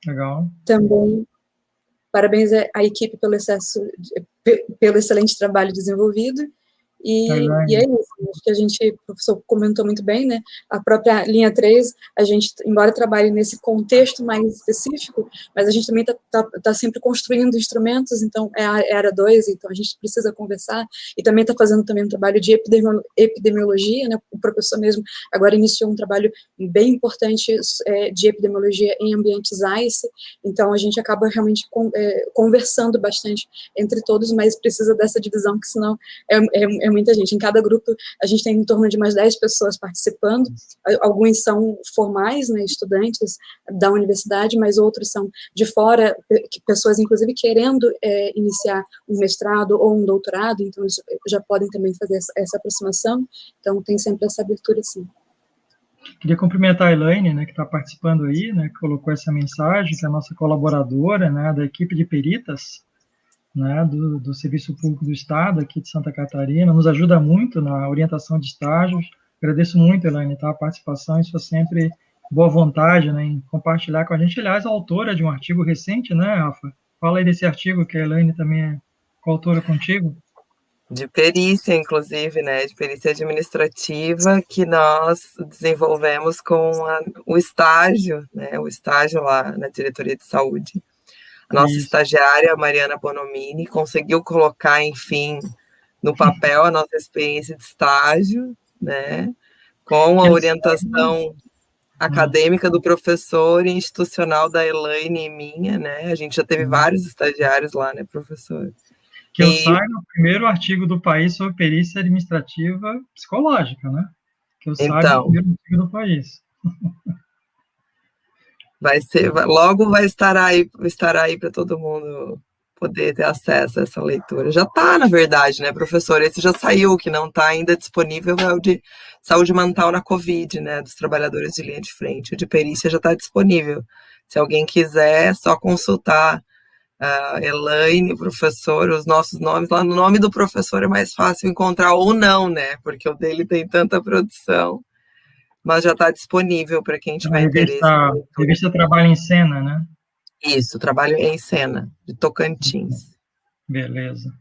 Legal. Também, parabéns à equipe pelo excelente trabalho desenvolvido. E é isso, acho que o professor comentou muito bem, né? A própria linha 3, a gente, embora trabalhe nesse contexto mais específico, mas a gente também tá sempre construindo instrumentos, então é a área 2, então a gente precisa conversar, e também está fazendo também um trabalho de epidemiologia, né? O professor mesmo agora iniciou um trabalho bem importante de epidemiologia em ambientes ICE, então a gente acaba realmente conversando bastante entre todos, mas precisa dessa divisão, que senão é muita gente. Em cada grupo, a gente tem em torno de mais 10 pessoas participando. Alguns são formais, né, estudantes da universidade, mas outros são de fora, pessoas, inclusive, querendo iniciar um mestrado ou um doutorado, então eles já podem também fazer essa aproximação. Então, tem sempre essa abertura, sim. Queria cumprimentar a Elaine, né, que está participando aí, né, que colocou essa mensagem, que é a nossa colaboradora, né, da equipe de peritas, né, do Serviço Público do Estado, aqui de Santa Catarina, nos ajuda muito na orientação de estágios. Agradeço muito, Elaine, tá, a participação, isso é sempre boa vontade, né, em compartilhar com a gente. Aliás, a autora de um artigo recente, né, Rafa? Fala aí desse artigo, que a Elaine também é coautora contigo. De perícia, inclusive, né, de perícia administrativa, que nós desenvolvemos com o estágio, né, o estágio lá na Diretoria de Saúde. A nossa estagiária, Mariana Bonomini, conseguiu colocar, enfim, no papel a nossa experiência de estágio, né, com a orientação acadêmica do professor e institucional da Elaine e minha, né, a gente já teve vários estagiários lá, né, professor? Que eu saiba, o primeiro artigo do país sobre perícia administrativa psicológica, né? Que eu saiba, o primeiro artigo do país. Logo vai estar aí para todo mundo poder ter acesso a essa leitura. Já está, na verdade, né, professor? Esse já saiu, que não está ainda disponível, é o de saúde mental na Covid, né, dos trabalhadores de linha de frente. O de perícia já está disponível. Se alguém quiser, é só consultar a Elaine, professor, os nossos nomes. Lá no nome do professor é mais fácil encontrar ou não, né, porque o dele tem tanta produção. Mas já está disponível para quem tiver interesse. A revista Trabalho em Cena, né? Isso, Trabalho em Cena, de Tocantins. Beleza.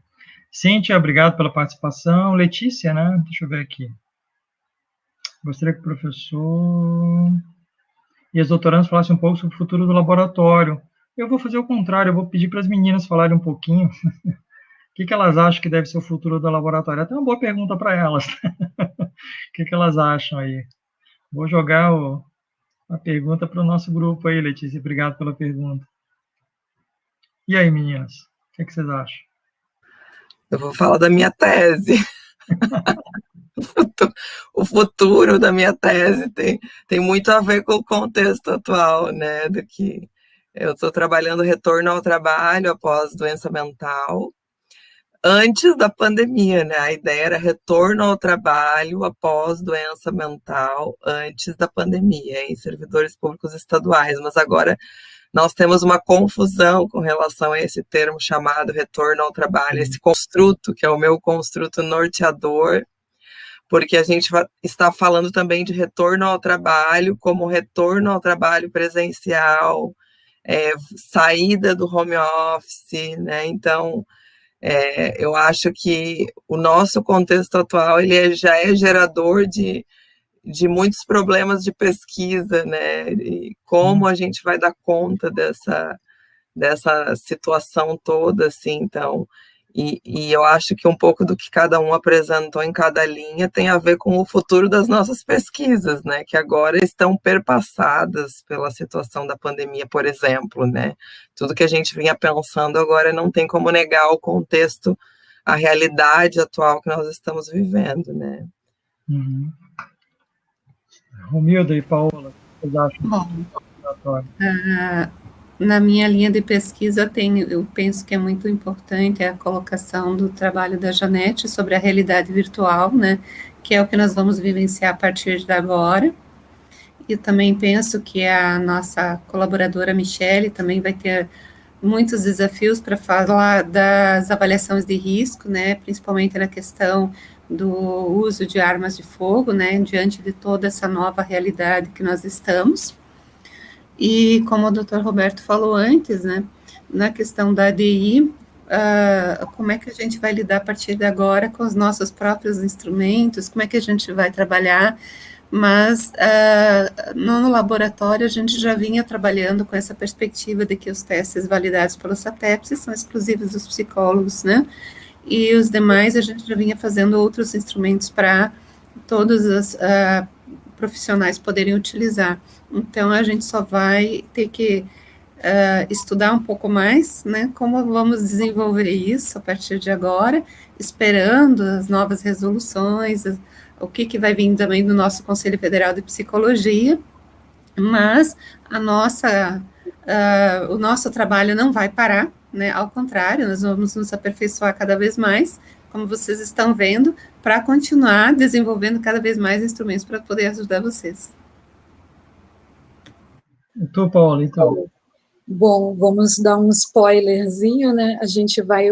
Cíntia, obrigado pela participação. Letícia, né? Deixa eu ver aqui. Gostaria que o professor e as doutorandas falassem um pouco sobre o futuro do laboratório. Eu vou fazer o contrário, eu vou pedir para as meninas falarem um pouquinho o que elas acham que deve ser o futuro do laboratório. Até uma boa pergunta para elas. O que elas acham aí? Vou jogar a pergunta para o nosso grupo aí, Letícia. Obrigado pela pergunta. E aí, meninas? O que vocês acham? Eu vou falar da minha tese. O futuro da minha tese tem muito a ver com o contexto atual, né? Do que eu estou trabalhando retorno ao trabalho após doença mental. Antes da pandemia, né? A ideia era retorno ao trabalho após doença mental, antes da pandemia, em servidores públicos estaduais. Mas agora nós temos uma confusão com relação a esse termo chamado retorno ao trabalho, esse construto, que é o meu construto norteador, porque a gente está falando também de retorno ao trabalho, como retorno ao trabalho presencial, saída do home office, né? Então, eu acho que o nosso contexto atual ele já é gerador de muitos problemas de pesquisa, né? E como a gente vai dar conta dessa situação toda, assim, então, e eu acho que um pouco do que cada um apresentou em cada linha tem a ver com o futuro das nossas pesquisas, né? Que agora estão perpassadas pela situação da pandemia, por exemplo, né? Tudo que a gente vinha pensando agora não tem como negar o contexto, a realidade atual que nós estamos vivendo, né? Uhum. Romilda e Paola, o que vocês acham do Bom, laboratório? na minha linha de pesquisa, eu penso que é muito importante a colocação do trabalho da Janete sobre a realidade virtual, né, que é o que nós vamos vivenciar a partir de agora. E também penso que a nossa colaboradora Michele também vai ter muitos desafios para falar das avaliações de risco, né, principalmente na questão do uso de armas de fogo, né, diante de toda essa nova realidade que nós estamos. E como o Dr. Roberto falou antes, né, na questão da ADI, como é que a gente vai lidar a partir de agora com os nossos próprios instrumentos, como é que a gente vai trabalhar, mas no laboratório a gente já vinha trabalhando com essa perspectiva de que os testes validados pelo SATEPS são exclusivos dos psicólogos, né, e os demais a gente já vinha fazendo outros instrumentos para todos os profissionais poderem utilizar. Então, a gente só vai ter que estudar um pouco mais, né, como vamos desenvolver isso a partir de agora, esperando as novas resoluções, o que vai vir também do nosso Conselho Federal de Psicologia, mas o nosso trabalho não vai parar, né, ao contrário, nós vamos nos aperfeiçoar cada vez mais, como vocês estão vendo, para continuar desenvolvendo cada vez mais instrumentos para poder ajudar vocês. E tu, Paola, então? Bom, vamos dar um spoilerzinho, né? A gente vai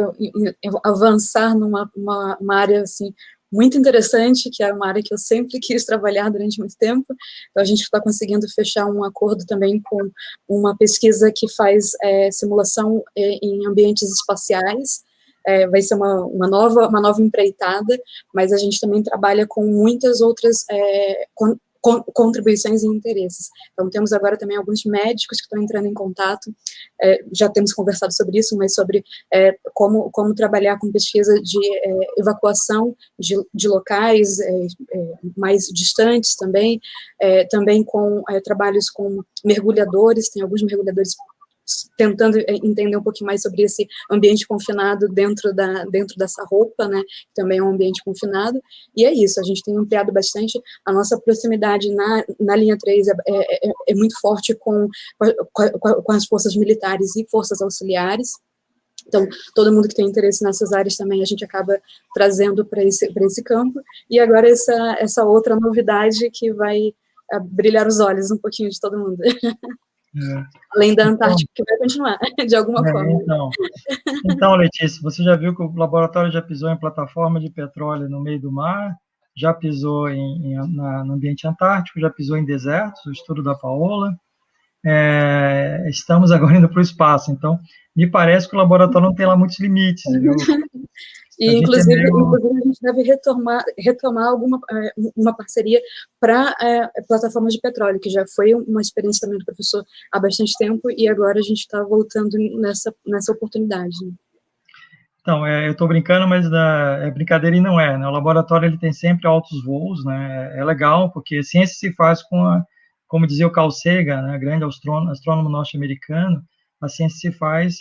avançar numa uma área, assim, muito interessante, que é uma área que eu sempre quis trabalhar durante muito tempo. Então, a gente está conseguindo fechar um acordo também com uma pesquisa que faz simulação em ambientes espaciais. Vai ser uma nova empreitada, mas a gente também trabalha com muitas outras contribuições e interesses. Então, temos agora também alguns médicos que estão entrando em contato, já temos conversado sobre isso, mas sobre como trabalhar com pesquisa de evacuação de locais mais distantes também, também com trabalhos com mergulhadores, tem alguns mergulhadores tentando entender um pouquinho mais sobre esse ambiente confinado dentro dessa roupa, né, também é um ambiente confinado, e é isso, a gente tem ampliado bastante, a nossa proximidade na linha 3 é muito forte com as forças militares e forças auxiliares, então, todo mundo que tem interesse nessas áreas também a gente acaba trazendo para esse campo, e agora essa outra novidade que vai brilhar os olhos um pouquinho de todo mundo. Além da Antártica, que vai continuar, de alguma forma. Então, Letícia, você já viu que o laboratório já pisou em plataforma de petróleo no meio do mar, já pisou no ambiente antártico, já pisou em desertos, o estudo da Paola, estamos agora indo para o espaço, então, me parece que o laboratório não tem lá muitos limites, viu? E, inclusive, a gente deve retomar uma parceria para plataformas de petróleo, que já foi uma experiência também do professor há bastante tempo, e agora a gente está voltando nessa oportunidade. Então, eu estou brincando, mas é brincadeira e não é, né? O laboratório ele tem sempre altos voos, né? É legal, porque ciência se faz como dizia o Carl Sagan, né, grande astrônomo norte-americano, a ciência se faz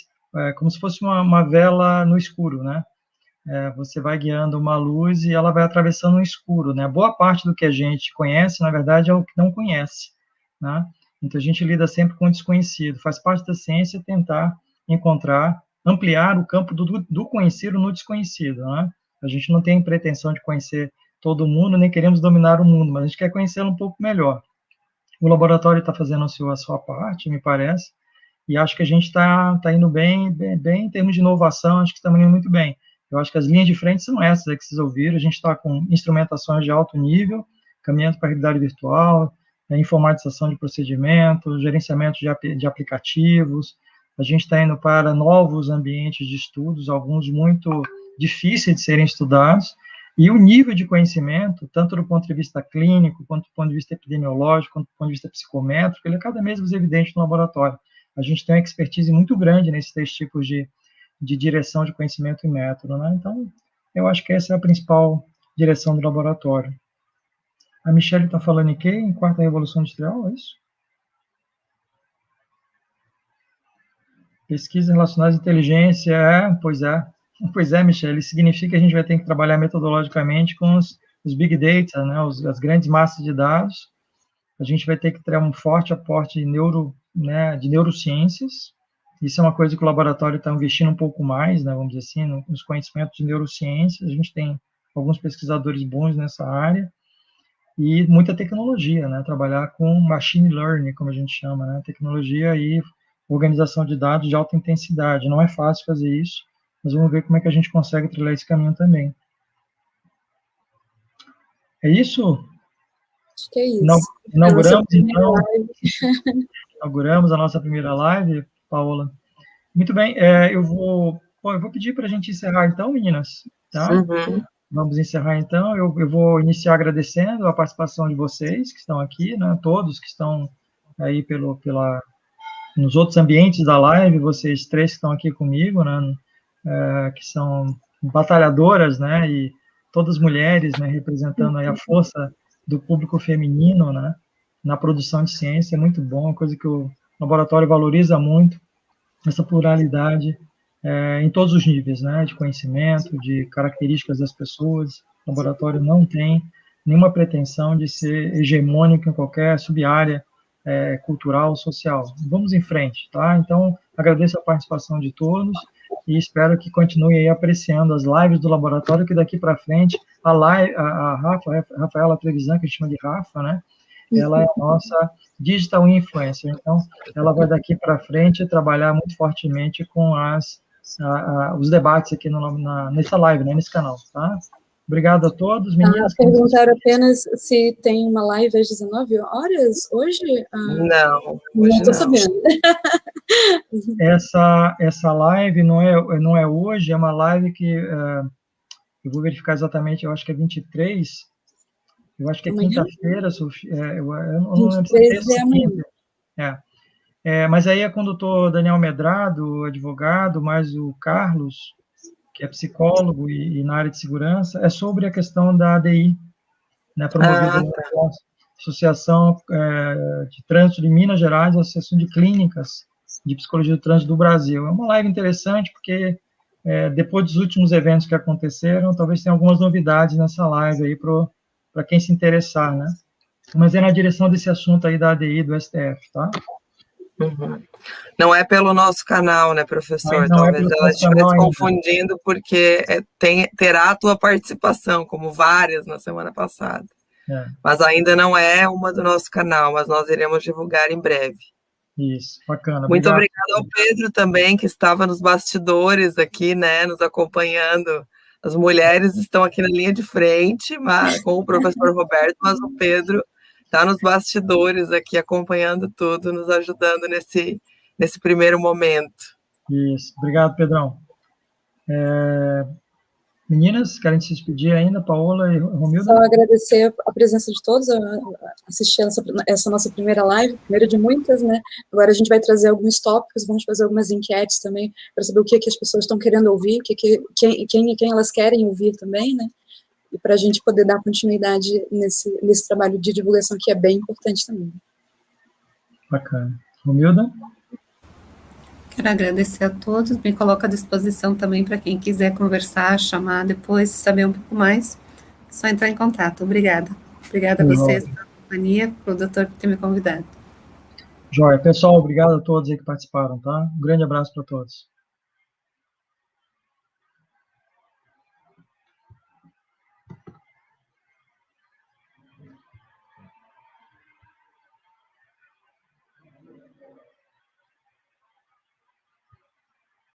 como se fosse uma vela no escuro, né? Você vai guiando uma luz e ela vai atravessando um escuro, né? Boa parte do que a gente conhece, na verdade, é o que não conhece, né? Então, a gente lida sempre com o desconhecido. Faz parte da ciência tentar ampliar o campo do conhecido no desconhecido, né? A gente não tem pretensão de conhecer todo mundo, nem queremos dominar o mundo, mas a gente quer conhecê-lo um pouco melhor. O laboratório está fazendo a sua parte, me parece, e acho que a gente está indo bem em termos de inovação, acho que estamos indo muito bem. Eu acho que as linhas de frente são essas que vocês ouviram, a gente está com instrumentações de alto nível, caminhando para a realidade virtual, informatização de procedimentos, gerenciamento de aplicativos, a gente está indo para novos ambientes de estudos, alguns muito difíceis de serem estudados, e o nível de conhecimento, tanto do ponto de vista clínico, quanto do ponto de vista epidemiológico, quanto do ponto de vista psicométrico, ele é cada vez mais evidente no laboratório. A gente tem uma expertise muito grande nesses três tipos de direção de conhecimento e método, né? Então, eu acho que essa é a principal direção do laboratório. A Michele está falando em quê? Em quarta revolução industrial, é isso? Pesquisa relacionada à inteligência, pois é, Michele, significa que a gente vai ter que trabalhar metodologicamente com os big data, né, as grandes massas de dados, a gente vai ter que ter um forte aporte de neurociências. Isso é uma coisa que o laboratório está investindo um pouco mais, né, vamos dizer assim, nos conhecimentos de neurociências. A gente tem alguns pesquisadores bons nessa área e muita tecnologia, né, trabalhar com machine learning, como a gente chama, né, tecnologia e organização de dados de alta intensidade. Não é fácil fazer isso, mas vamos ver como é que a gente consegue trilhar esse caminho também. É isso? Acho que é isso. Inauguramos a nossa primeira live, Paola. Muito bem, eu vou pedir para a gente encerrar então, meninas, tá? Uhum. Vamos encerrar então, eu vou iniciar agradecendo a participação de vocês que estão aqui, né, todos que estão aí nos outros ambientes da live, vocês três que estão aqui comigo, né, que são batalhadoras, né, e todas mulheres, né, representando aí a força do público feminino, né, na produção de ciência. É muito bom, coisa que o laboratório valoriza muito, essa pluralidade em todos os níveis, né, de conhecimento, de características das pessoas. O laboratório não tem nenhuma pretensão de ser hegemônico em qualquer sub-área cultural, social. Vamos em frente, tá? Então, agradeço a participação de todos e espero que continue aí apreciando as lives do laboratório, que daqui para frente, a Rafaela Trevisan, que a gente chama de Rafa, né? Ela é a nossa digital influencer, então ela vai daqui para frente trabalhar muito fortemente com os debates aqui nessa live, né, nesse canal, tá? Obrigado a todos, meninas. Perguntaram apenas se tem uma live às 19 horas hoje? Não, não estou sabendo. Essa live não é hoje, é uma live que eu vou verificar exatamente, eu acho que é 23, eu acho que é quinta-feira, Sofia, eu não lembro se é amanhã. Mas aí é quando o doutor Daniel Medrado, advogado, mais o Carlos, que é psicólogo e na área de segurança, é sobre a questão da ADI, né, promovida pela Associação de Trânsito de Minas Gerais, a Associação de Clínicas de Psicologia do Trânsito do Brasil. É uma live interessante, porque depois dos últimos eventos que aconteceram, talvez tenha algumas novidades nessa live aí para quem se interessar, né? Mas é na direção desse assunto aí da ADI do STF, tá? Uhum. Não é pelo nosso canal, né, professor? Não Talvez ela estivesse ainda confundindo, porque terá a tua participação, como várias na semana passada. Mas ainda não é uma do nosso canal, mas nós iremos divulgar em breve. Isso, bacana. Muito obrigada ao Pedro também, que estava nos bastidores aqui, né, nos acompanhando. As mulheres estão aqui na linha de frente, com o professor Roberto, mas o Pedro está nos bastidores aqui, acompanhando tudo, nos ajudando nesse primeiro momento. Isso, obrigado, Pedrão. Meninas, querem se despedir ainda, Paola e Romilda? Só agradecer a presença de todos, assistir essa nossa primeira live, primeira de muitas, né? Agora a gente vai trazer alguns tópicos, vamos fazer algumas enquetes também, para saber o que as pessoas estão querendo ouvir, quem elas querem ouvir também, né? E para a gente poder dar continuidade nesse trabalho de divulgação, que é bem importante também. Bacana. Romilda? Quero agradecer a todos, me coloco à disposição também para quem quiser conversar, chamar depois, saber um pouco mais, é só entrar em contato. Obrigada. Obrigada a vocês pela companhia, para o doutor por ter me convidado. Joia. Pessoal, obrigado a todos aí que participaram, tá? Um grande abraço para todos.